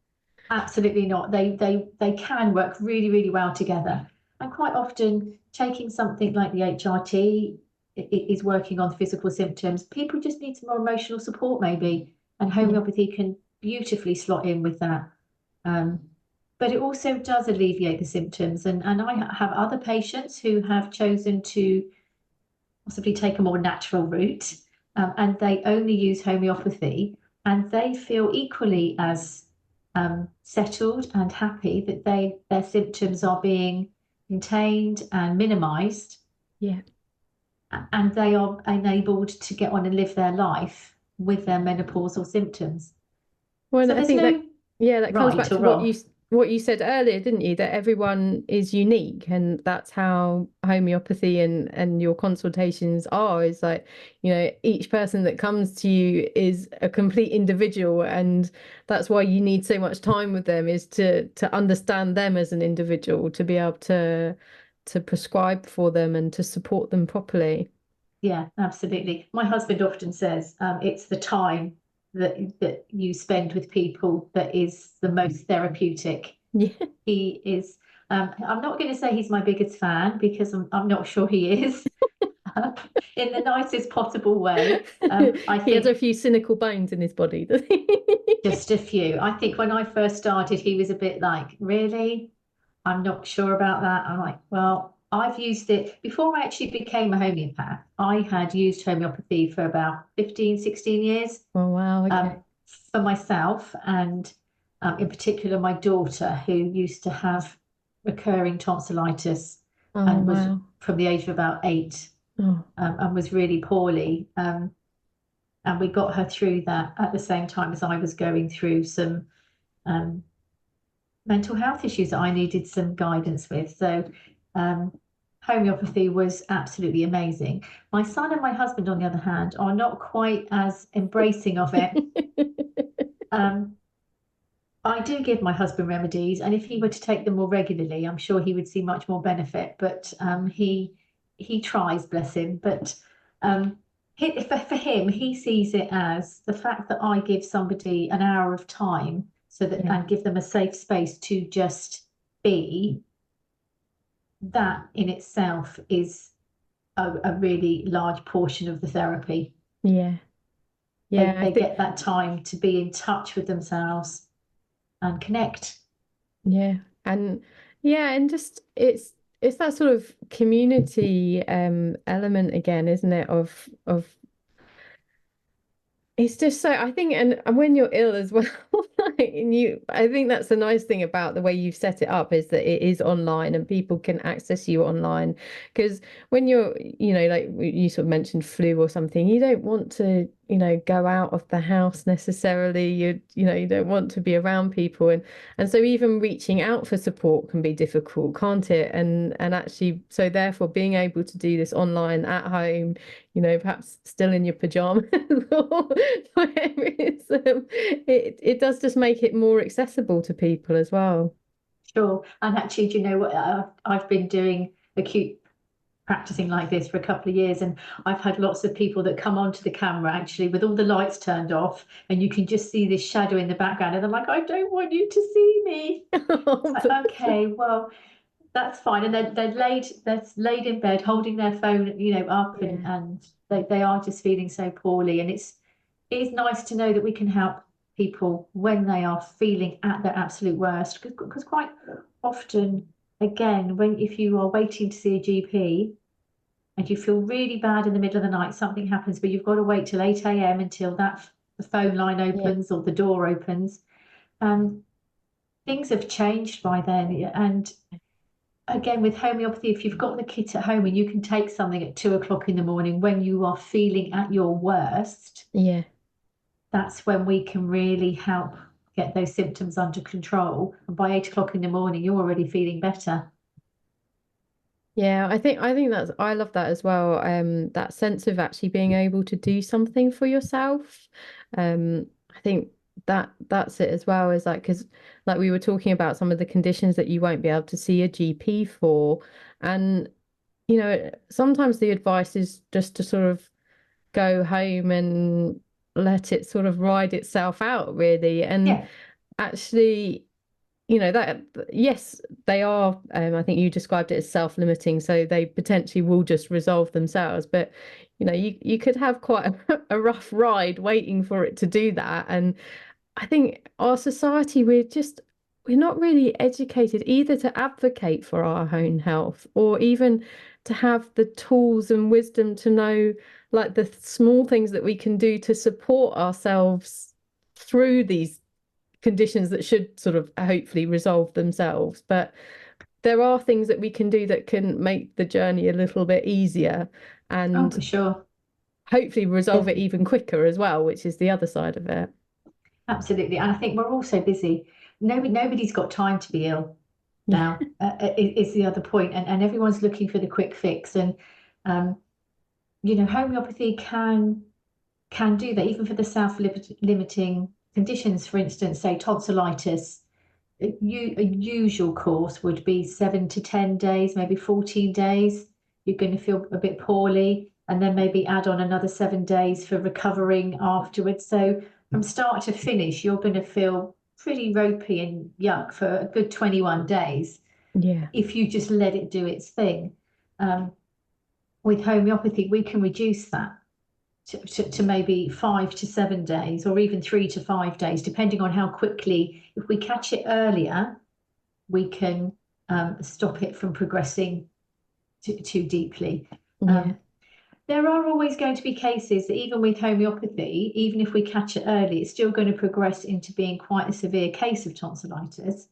Absolutely not. They can work really, really well together. And quite often taking something like the HRT is working on physical symptoms. People just need some more emotional support maybe, and homeopathy can beautifully slot in with that. But it also does alleviate the symptoms. And I have other patients who have chosen to possibly take a more natural route, and they only use homeopathy, and they feel equally as settled and happy that their symptoms are being contained and minimized. And they are enabled to get on and live their life with their menopausal symptoms.
Well, so I think that comes back to what you said earlier, didn't you? That everyone is unique, and that's how homeopathy and your consultations are. Is like, each person that comes to you is a complete individual, and that's why you need so much time with them, is to understand them as an individual, to be able to prescribe for them and to support them properly.
Yeah, absolutely. My husband often says it's the time that you spend with people that is the most therapeutic.
Yeah.
He is. I'm not going to say he's my biggest fan because I'm not sure he is. In the nicest possible way. I
He has a
think
few cynical bones in his body, doesn't he?
just a few. I think when I first started, he was a bit like, really? I'm not sure about that. I'm like, well, I've used it before I actually became a homeopath. I had used homeopathy for about 15, 16 years
Oh, wow. Okay.
um, for myself, and in particular, my daughter, who used to have recurring tonsillitis
Oh,
and was
wow.
from the age of about 8
Oh,
and was really poorly. And we got her through that at the same time as I was going through some um, mental health issues that I needed some guidance with. So um, homeopathy was absolutely amazing. My son and my husband, on the other hand, are not quite as embracing of it. Um, I do give my husband remedies, and if he were to take them more regularly, I'm sure he would see much more benefit. But he tries, bless him. But for him, he sees it as the fact that I give somebody an hour of time so that
yeah.
and give them a safe space to just be. That in itself is a really large portion of the therapy.
Yeah.
They
Yeah. I
they
think,
get that time to be in touch with themselves and connect.
yeah. And yeah, and just it's that sort of community element again, isn't it? Of It's just so I think, and when you're ill as well, like, and I think that's the nice thing about the way you've set it up is that it is online and people can access you online. Because when you're, like you sort of mentioned flu or something, you don't want to, go out of the house necessarily. You don't want to be around people, and so even reaching out for support can be difficult, can't it? And actually, so therefore, being able to do this online at home, perhaps still in your pajamas or whatever it is, it does just make it more accessible to people as well.
Sure. And actually, do you know what? I've been doing acute practicing like this for a couple of years, and I've had lots of people that come onto the camera actually with all the lights turned off, and you can just see this shadow in the background, and they're like, I don't want you to see me. It's like, okay, well, that's fine. And they're laid in bed holding their phone, up, and
Yeah,
they are just feeling so poorly. And it is nice to know that we can help people when they are feeling at their absolute worst. Because quite often, again, when if you are waiting to see a GP and you feel really bad in the middle of the night, something happens, but you've got to wait till 8 a.m. until the phone line
yeah,
opens or the door opens. Um, Things have changed by then. And again, with homeopathy, if you've got the kit at home and you can take something at 2 o'clock in the morning when you are feeling at your worst,
yeah.
that's when we can really help get those symptoms under control. And by 8 o'clock in the morning, you're already feeling better.
Yeah, I think I love that as well. That sense of actually being able to do something for yourself. I think that's it as well, is like because like we were talking about some of the conditions that you won't be able to see a GP for. And sometimes the advice is just to sort of go home and let it sort of ride itself out, really. And
Yeah.
actually, that yes, they are. I think you described it as self-limiting, so they potentially will just resolve themselves. But you could have quite a rough ride waiting for it to do that. And I think our society, we're not really educated either to advocate for our own health or even to have the tools and wisdom to know like the small things that we can do to support ourselves through these conditions that should sort of hopefully resolve themselves. But there are things that we can do that can make the journey a little bit easier
Oh,
and
for sure.
hopefully resolve it
Definitely.
even quicker as well, which is the other side of it.
Absolutely. And I think we're all so busy. Nobody's got time to be ill
Yeah.
now, is the other point. And everyone's looking for the quick fix. And, um, homeopathy can do that, even for the self-limiting conditions. For instance, say tonsillitis. A usual course would be 7 to 10 days, maybe 14 days. You're going to feel a bit poorly, and then maybe add on another 7 days for recovering afterwards. So from start to finish, you're going to feel pretty ropey and yuck for a good 21 days.
Yeah.
If you just let it do its thing. With homeopathy, we can reduce that to maybe 5 to 7 days, or even 3 to 5 days, depending on how quickly. If we catch it earlier, we can stop it from progressing too deeply.
Yeah.
There are always going to be cases that even with homeopathy, even if we catch it early, it's still going to progress into being quite a severe case of tonsillitis.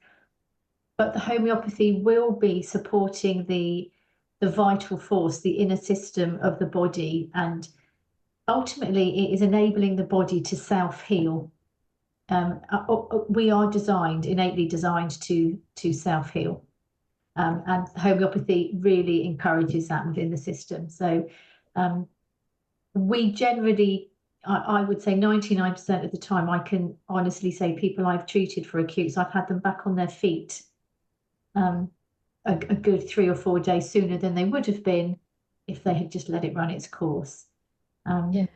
But the homeopathy will be supporting the vital force, the inner system of the body, and ultimately it is enabling the body to self-heal. We are innately designed to self-heal. And homeopathy really encourages that within the system. So we generally, I would say 99% of the time, I can honestly say people I've treated for acutes, I've had them back on their feet a good 3 or 4 days sooner than they would have been if they had just let it run its course.
Yeah.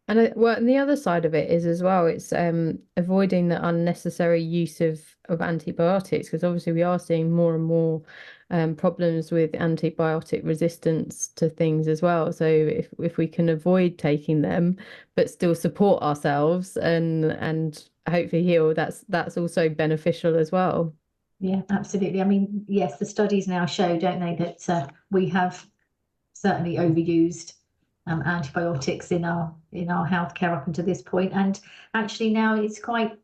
And well, and the other side of it is as well, it's avoiding the unnecessary use of antibiotics, because obviously we are seeing more and more problems with antibiotic resistance to things as well. So if we can avoid taking them, but still support ourselves and hopefully heal, that's also beneficial as well.
Yeah, absolutely. I mean, yes, the studies now show, don't they, that we have certainly overused antibiotics in our healthcare up until this point, and actually now it's quite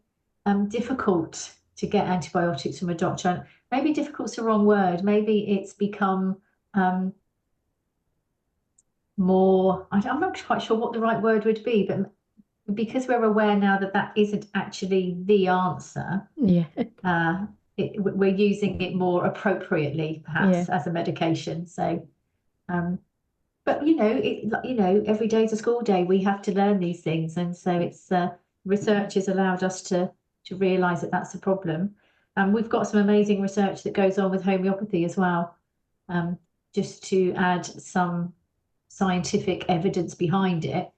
difficult to get antibiotics from a doctor. Maybe difficult's the wrong word. Maybe it's become more. I'm not quite sure what the right word would be, but because we're aware now that that isn't actually the answer.
Yeah.
We're using it more appropriately, perhaps,
Yeah.
as a medication. So, but every day's a school day. We have to learn these things, and so it's research has allowed us to realise that that's a problem. And we've got some amazing research that goes on with homeopathy as well, just to add some scientific evidence behind it.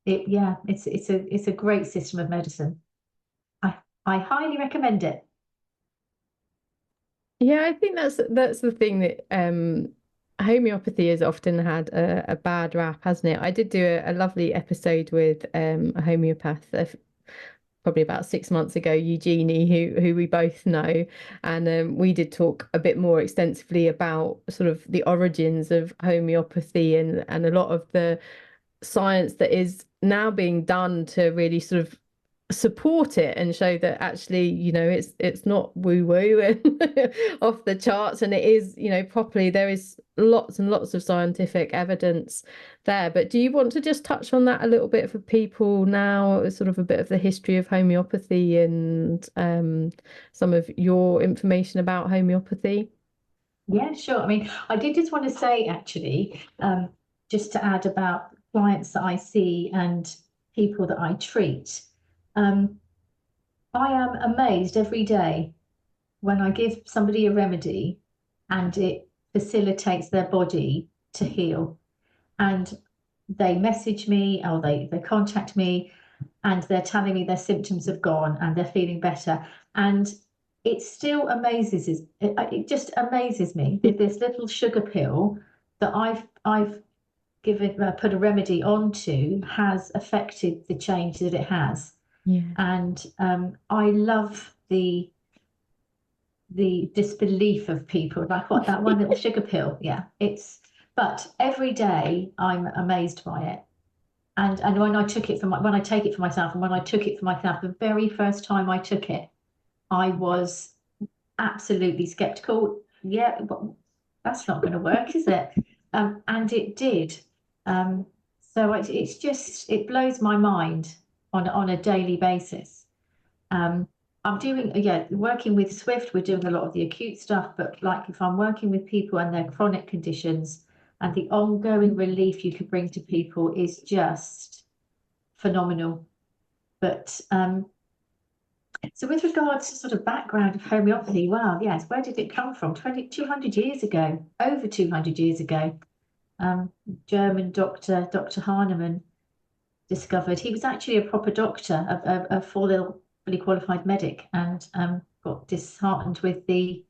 It's a great system of medicine. I highly recommend it.
Yeah, I think that's the thing that homeopathy has often had a bad rap, hasn't it? I did do a lovely episode with a homeopath probably about 6 months ago, Eugenie, who we both know, and we did talk a bit more extensively about sort of the origins of homeopathy and a lot of the science that is now being done to really sort of support it and show that actually, it's not woo woo and off the charts, and it is, properly, there is lots and lots of scientific evidence there. But do you want to just touch on that a little bit for people now, sort of a bit of the history of homeopathy and some of your information about homeopathy?
Yeah, sure. I mean, I did just want to say, actually, just to add about clients that I see and people that I treat. I am amazed every day when I give somebody a remedy and it facilitates their body to heal. And they message me or they contact me and they're telling me their symptoms have gone and they're feeling better. And it still it just amazes me that this little sugar pill that I've given put a remedy onto has affected the change that it has.
Yeah.
And I love the disbelief of people, like, what, that one little sugar pill? Yeah, but every day I'm amazed by it. And when I take it for myself, and when I took it for myself, the very first time I took it, I was absolutely skeptical. Yeah, that's not going to work, is it? And it did. So it blows my mind on a daily basis. I'm working with Swift, we're doing a lot of the acute stuff, but like if I'm working with people and their chronic conditions, and the ongoing relief you can bring to people is just phenomenal. But so with regards to sort of background of homeopathy, wow, yes, where did it come from? 200 years ago, over 200 years ago. German doctor, Dr. Hahnemann, discovered. He was actually a proper doctor, a fully qualified medic, and got disheartened with the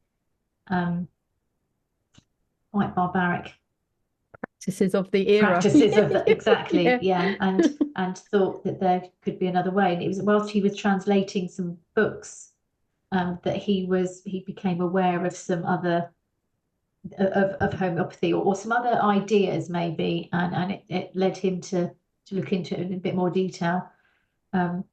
quite barbaric
Practices of the era.
practices of the, exactly,
Yeah.
yeah, and thought that there could be another way. And it was whilst he was translating some books that he became aware of some other of homeopathy, or some other ideas maybe, and it led him to look into it in a bit more detail. Um,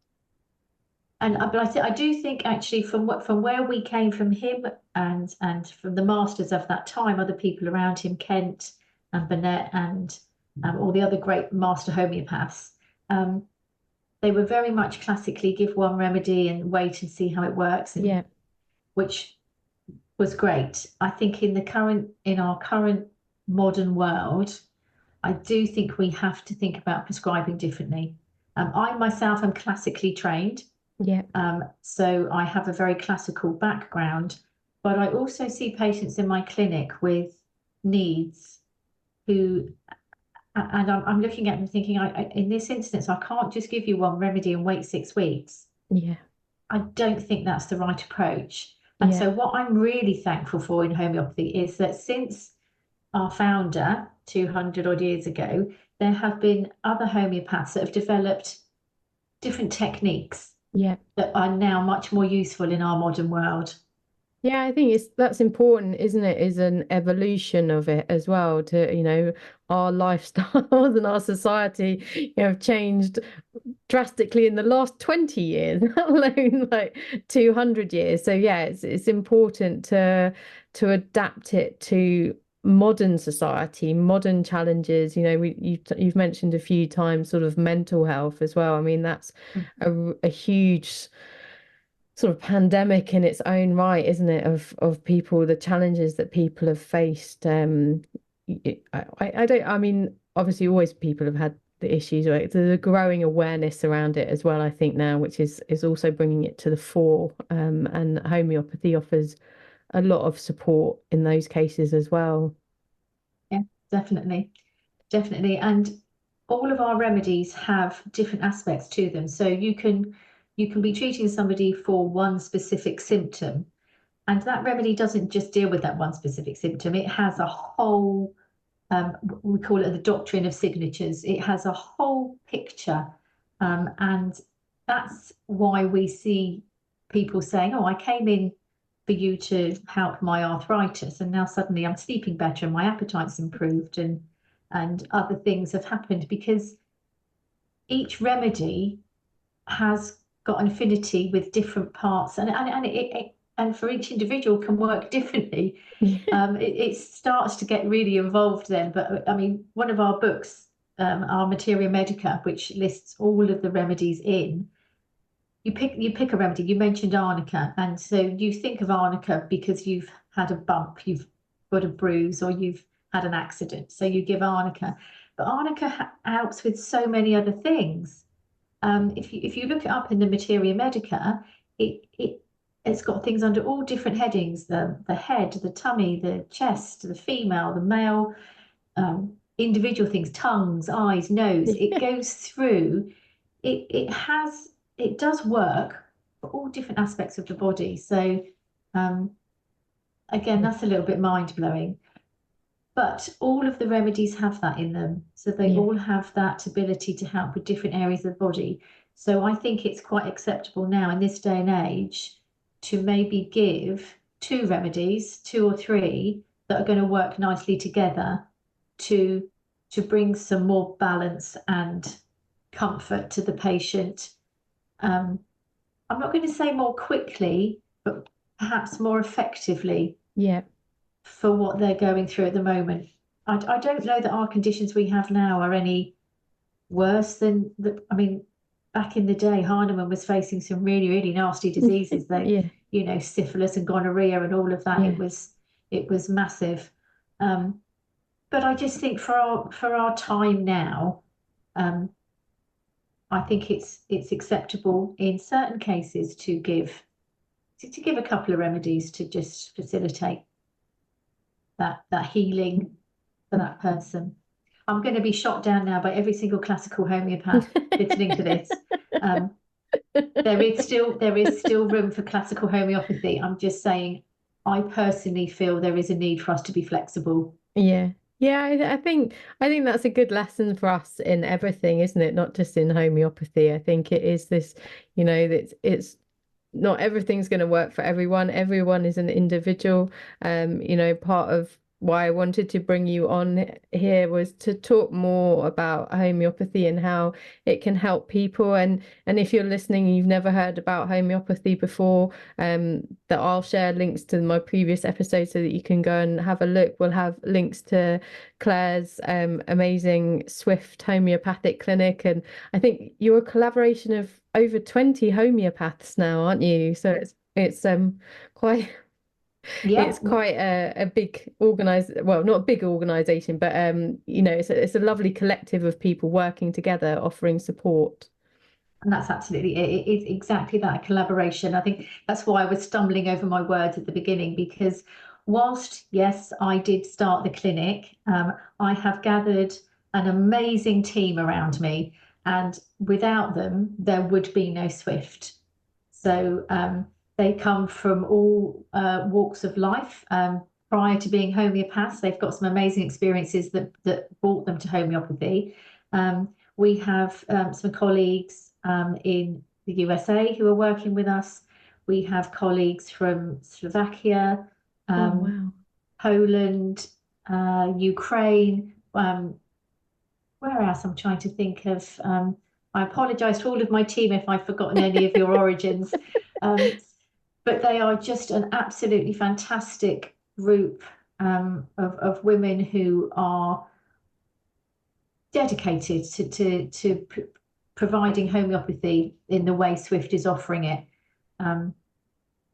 but I do think actually from where we came from him, and from the masters of that time, other people around him, Kent and Burnett, and all the other great master homeopaths, they were very much classically give one remedy and wait and see how it works, and
Yeah.
which was great. I think in our current modern world, I do think we have to think about prescribing differently. I myself am classically trained.
Yeah.
So I have a very classical background, but I also see patients in my clinic with needs who, and I'm looking at them thinking, in this instance, I can't just give you one remedy and wait 6 weeks.
Yeah.
I don't think that's the right approach. And
Yeah.
so what I'm really thankful for in homeopathy is that since our founder 200 odd years ago, there have been other homeopaths that have developed different techniques
Yeah.
that are now much more useful in our modern world.
Yeah, I think that's important, isn't it? Is an evolution of it as well to, our lifestyles and our society, have changed drastically in the last 20 years, let alone like 200 years. So yeah, it's important to adapt it to modern society, modern challenges. You've mentioned a few times sort of mental health as well. I mean, that's a huge sort of pandemic in its own right, isn't it? Of people, the challenges that people have faced. I don't. I mean, obviously, always people have had the issues. Right? There's a growing awareness around it as well. I think now, which is also bringing it to the fore. And homeopathy offers a lot of support in those cases as well.
Yeah, definitely, definitely. And all of our remedies have different aspects to them. So you can be treating somebody for one specific symptom, and that remedy doesn't just deal with that one specific symptom. It has a whole, we call it the doctrine of signatures. It has a whole picture, and that's why we see people saying, "Oh, I came in for you to help my arthritis, and now suddenly I'm sleeping better and my appetite's improved, and other things have happened," because each remedy has got an affinity with different parts, and for each individual can work differently. It starts to get really involved then. But I mean, one of our books, our Materia Medica, which lists all of the remedies in, you pick a remedy. You mentioned arnica, and so you think of arnica because you've had a bump, you've got a bruise, or you've had an accident. So you give arnica, but arnica helps with so many other things. If you look it up in the Materia Medica, it's got things under all different headings: the head, the tummy, the chest, the female, the male, individual things, tongues, eyes, nose. It goes through. It does work for all different aspects of the body. So again, that's a little bit mind blowing. But all of the remedies have that in them. So they
Yeah.
all have that ability to help with different areas of the body. So I think it's quite acceptable now in this day and age to maybe give two remedies, two or three, that are going to work nicely together to bring some more balance and comfort to the patient. I'm not going to say more quickly, but perhaps more effectively
Yeah.
for what they're going through at the moment. I don't know that our conditions we have now are any worse than I mean, back in the day, Hahnemann was facing some really, really nasty diseases.
Yeah.
Syphilis and gonorrhea and all of that.
Yeah.
It was massive. But I just think for our time now, I think it's acceptable in certain cases to give a couple of remedies to just facilitate that healing for that person. I'm going to be shot down now by every single classical homeopath listening to this. Um, there is still room for classical homeopathy. I'm just saying, I personally feel there is a need for us to be flexible.
Yeah. Yeah, I think that's a good lesson for us in everything, isn't it? Not just in homeopathy. I think it is this, that it's not everything's going to work for everyone. Everyone is an individual. Part of why I wanted to bring you on here was to talk more about homeopathy and how it can help people. And if you're listening, and you've never heard about homeopathy before, that I'll share links to my previous episodes so that you can go and have a look. We'll have links to Claire's amazing Swift Homeopathic Clinic, and I think you're a collaboration of over 20 homeopaths now, aren't you? So it's quite
Yeah,
it's quite a big organized, well, not a big organization, but it's a lovely collective of people working together, offering support.
and that's absolutely it. It is exactly that collaboration. I think that's why I was stumbling over my words at the beginning, because whilst, yes, I did start the clinic, I have gathered an amazing team around me, and without them, there would be no Swift. So they come from all walks of life. Prior to being homeopaths, they've got some amazing experiences that brought them to homeopathy. We have some colleagues in the USA who are working with us. We have colleagues from Slovakia,
Oh,
um,
wow.
Poland, Ukraine. Where else? I'm trying to think of. I apologise to all of my team if I've forgotten any of your origins, um, but they are just an absolutely fantastic group of women who are dedicated to providing homeopathy in the way Swift is offering it. Um,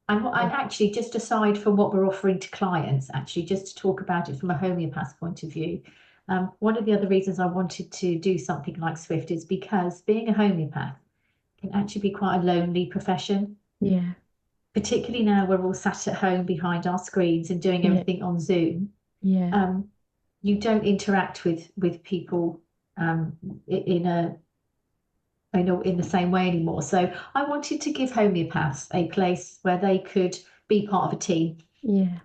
and actually, just aside from what we're offering to clients, actually, just to talk about it from a homeopath point of view, one of the other reasons I wanted to do something like Swift is because being a homeopath can actually be quite a lonely profession,
Yeah,
particularly now we're all sat at home behind our screens and doing
yeah,
everything on Zoom.
yeah,
Um, you don't interact with people in a in the same way anymore. So I wanted to give homeopaths a place where they could be part of a team,
yeah,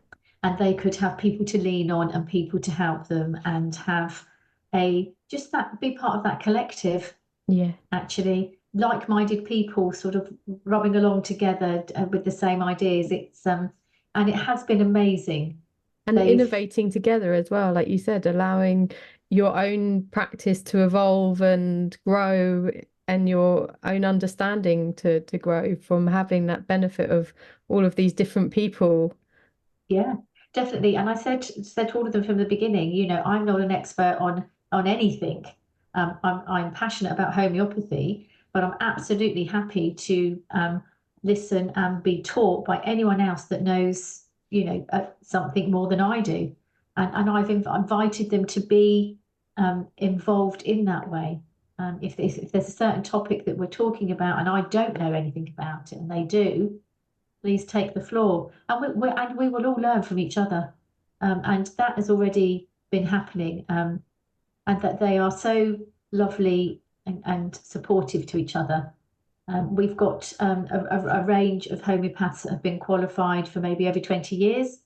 and they could have people to lean on and people to help them, and have a just that be part of that collective,
yeah.
actually like-minded people sort of rubbing along together with the same ideas. It's and it has been amazing.
And
They've
innovating together as well, like you said, allowing your own practice to evolve and grow and your own understanding to grow from having that benefit of all of these different people.
Yeah, definitely. And I said to all of them from the beginning, I'm not an expert on anything. I'm passionate about homeopathy, but I'm absolutely happy to listen and be taught by anyone else that knows, something more than I do. And I've invited them to be involved in that way. If there's a certain topic that we're talking about and I don't know anything about it and they do, please take the floor. And we will all learn from each other. And that has already been happening. And that they are so lovely and supportive to each other. We've got a range of homeopaths that have been qualified for maybe over 20 years.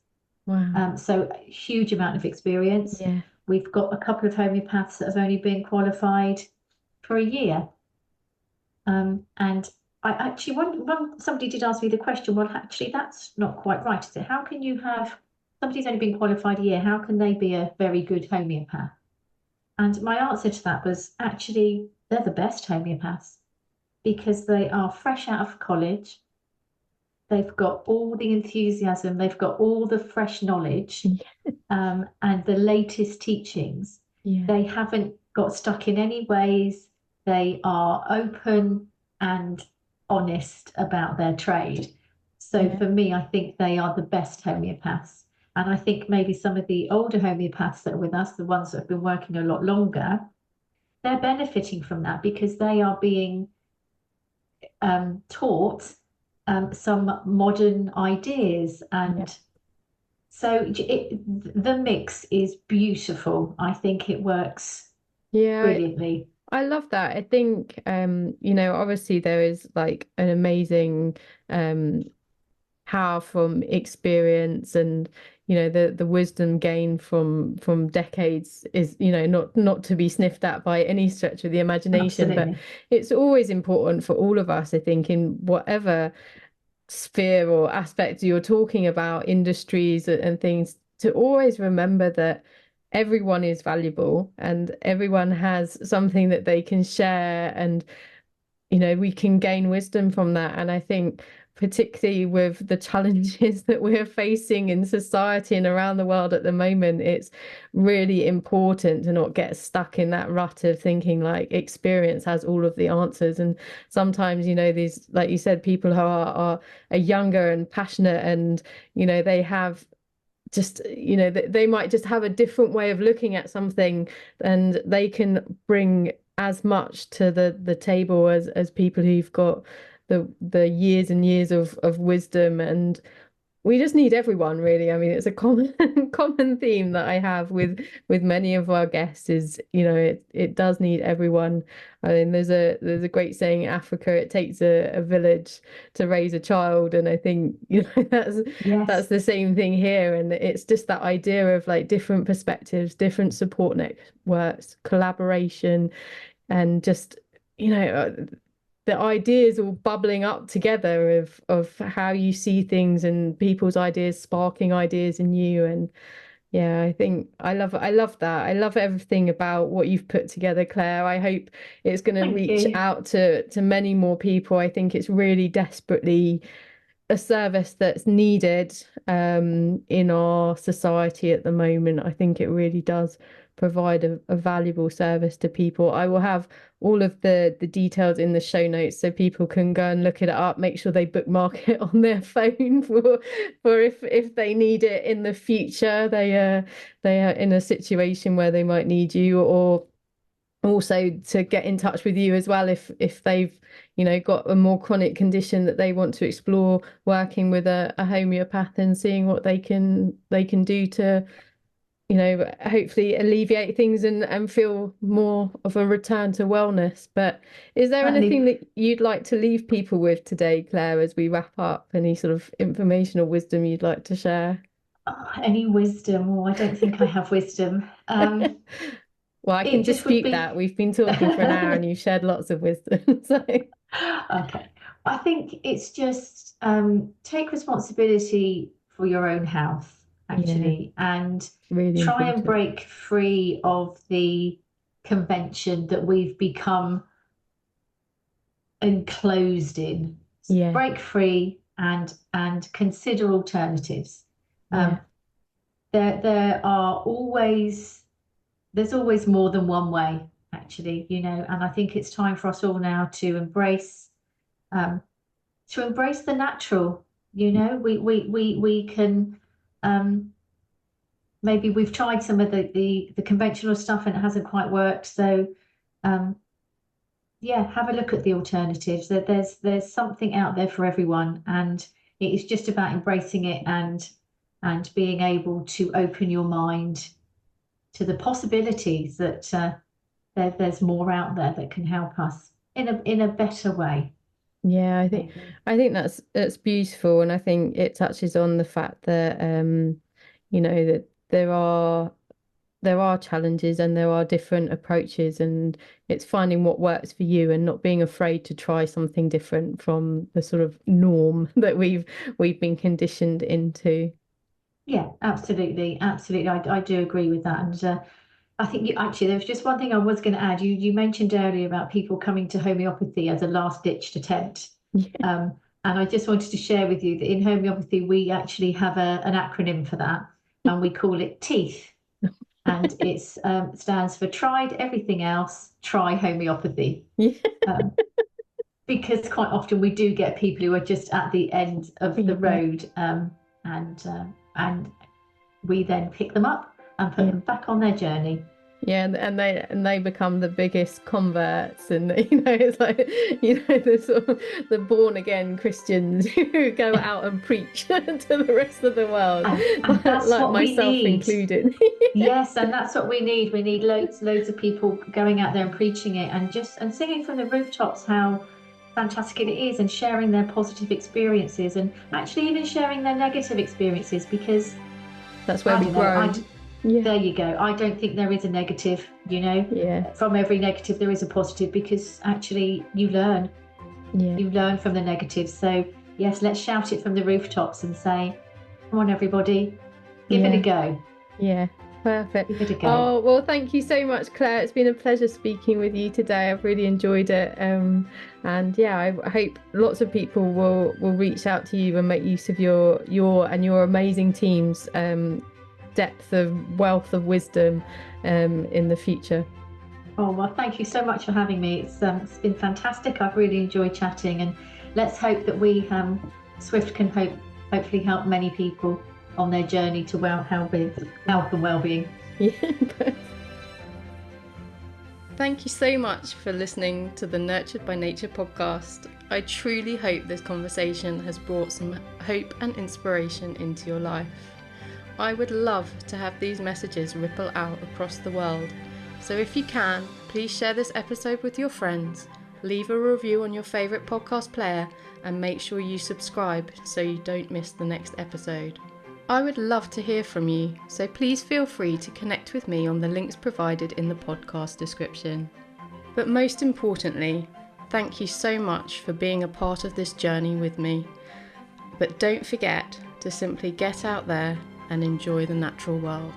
Wow.
So a huge amount of experience.
Yeah.
We've got a couple of homeopaths that have only been qualified for a year. And I actually, somebody did ask me the question, well, actually, that's not quite right, is it? How can you have somebody's only been qualified a year? How can they be a very good homeopath? And my answer to that was actually, they're the best homeopaths because they are fresh out of college. They've got all the enthusiasm, they've got all the fresh knowledge, and the latest teachings.
Yeah.
They haven't got stuck in any ways. They are open and honest about their trade. So
Yeah.
for me, I think they are the best homeopaths. And I think maybe some of the older homeopaths that are with us, the ones that have been working a lot longer, they're benefiting from that because they are being taught some modern ideas.
Yeah.
And so the mix is beautiful. I think it works
Yeah,
brilliantly.
I love that. I think obviously there is like an amazing um power from experience, and the wisdom gained from decades is not to be sniffed at by any stretch of the imagination. But
Absolutely.
it's always important for all of us, I think, in whatever sphere or aspect you're talking about, industries and things, to always remember that everyone is valuable and everyone has something that they can share, and we can gain wisdom from that. And I think, particularly with the challenges that we're facing in society and around the world at the moment, it's really important to not get stuck in that rut of thinking like experience has all of the answers. And sometimes, these, like you said, people who are younger and passionate, and they have just they might just have a different way of looking at something, and they can bring as much to the table as people who've got the years and years of wisdom. And we just need everyone, really. I mean, it's a common common theme that I have with many of our guests is, it does need everyone. I mean, there's a great saying in Africa, it takes a village to raise a child. And I think, that's
Yes.
the same thing here. And it's just that idea of like different perspectives, different support networks, collaboration, and just, the ideas all bubbling up together of how you see things, and people's ideas sparking ideas in you. And yeah, I think I love that. I love everything about what you've put together, Claire. I hope it's going to
Thank
reach
you.
out to many more people. I think it's really desperately a service that's needed in our society at the moment. I think it really does provide a valuable service to people. I will have all of the details in the show notes so people can go and look it up, make sure they bookmark it on their phone for if they need it in the future. They are in a situation where they might need you, or also to get in touch with you as well if they've got a more chronic condition that they want to explore working with a homeopath, and seeing what they can do to hopefully alleviate things and feel more of a return to wellness. But is there anything
Certainly.
that you'd like to leave people with today, Claire, as we wrap up? Any sort of information or wisdom you'd like to share?
Any wisdom? Oh, I don't think I have wisdom.
Well, I can
It just would
dispute
be
that. We've been talking for an hour and you've shared lots of wisdom. So
okay. I think it's just take responsibility for your own health,
yeah,
actually, and
really
try and
important.
break free of the convention that we've become enclosed in.
Yeah,
Break free and consider alternatives.
yeah,
Um, there are always there's always more than one way, actually, and I think it's time for us all now um, to embrace the natural. We can um, maybe we've tried some of the conventional stuff and it hasn't quite worked. So um, yeah, have a look at the alternatives. There's something out there for everyone, and it is just about embracing it and being able to open your mind to the possibilities that there's more out there that can help us in a better way,
yeah. I think
maybe.
I think that's beautiful, and I think it touches on the fact that that there are challenges and there are different approaches, and it's finding what works for you and not being afraid to try something different from the sort of norm that we've been conditioned into.
Yeah, absolutely, absolutely. I do agree with that, and I think actually there was just one thing I was going to add. You mentioned earlier about people coming to homeopathy as a last ditched attempt. Um, and I just wanted to share with you that in homeopathy, we actually have an acronym for that, and we call it TEETH. And it stands for Tried Everything Else, Try Homeopathy.
Yeah,
Um, because quite often we do get people who are just at the end of the
yeah,
road, and we then pick them up and put
yeah.
them back on their journey.
Yeah, and they become the biggest converts, and it's like the sort of the born again Christians who go out and preach to the rest of the world,
And that's
like
what we
myself
need.
included.
Yes, and that's what we need. We need loads of people going out there and preaching it, and singing from the rooftops how fantastic it is, and sharing their positive experiences, and actually even sharing their negative experiences, because
That's where
I
we
don't know.
grow. Yeah,
There you go. I don't think there is a negative.
yeah,
From every negative there is a positive, because actually you learn.
yeah,
You learn from the negatives. So yes, let's shout it from the rooftops and say, "Come on, everybody, give it a
yeah,
go.
yeah. Perfect.
Give it a go."
Oh, well, thank you so much, Claire. It's been a pleasure speaking with you today. I've really enjoyed it. And yeah, I hope lots of people will reach out to you and make use of your amazing team's depth of wealth of wisdom in the future.
Oh, well, thank you so much for having me. It's been fantastic. I've really enjoyed chatting, and let's hope that we Swift can hopefully help many people on their journey to health and well-being.
Yeah. Thank you so much for listening to the Nurtured by Nature podcast. I truly hope this conversation has brought some hope and inspiration into your life. I would love to have these messages ripple out across the world. So if you can, please share this episode with your friends, leave a review on your favourite podcast player, and make sure you subscribe so you don't miss the next episode. I would love to hear from you, so please feel free to connect with me on the links provided in the podcast description. But most importantly, thank you so much for being a part of this journey with me. But don't forget to simply get out there and enjoy the natural world.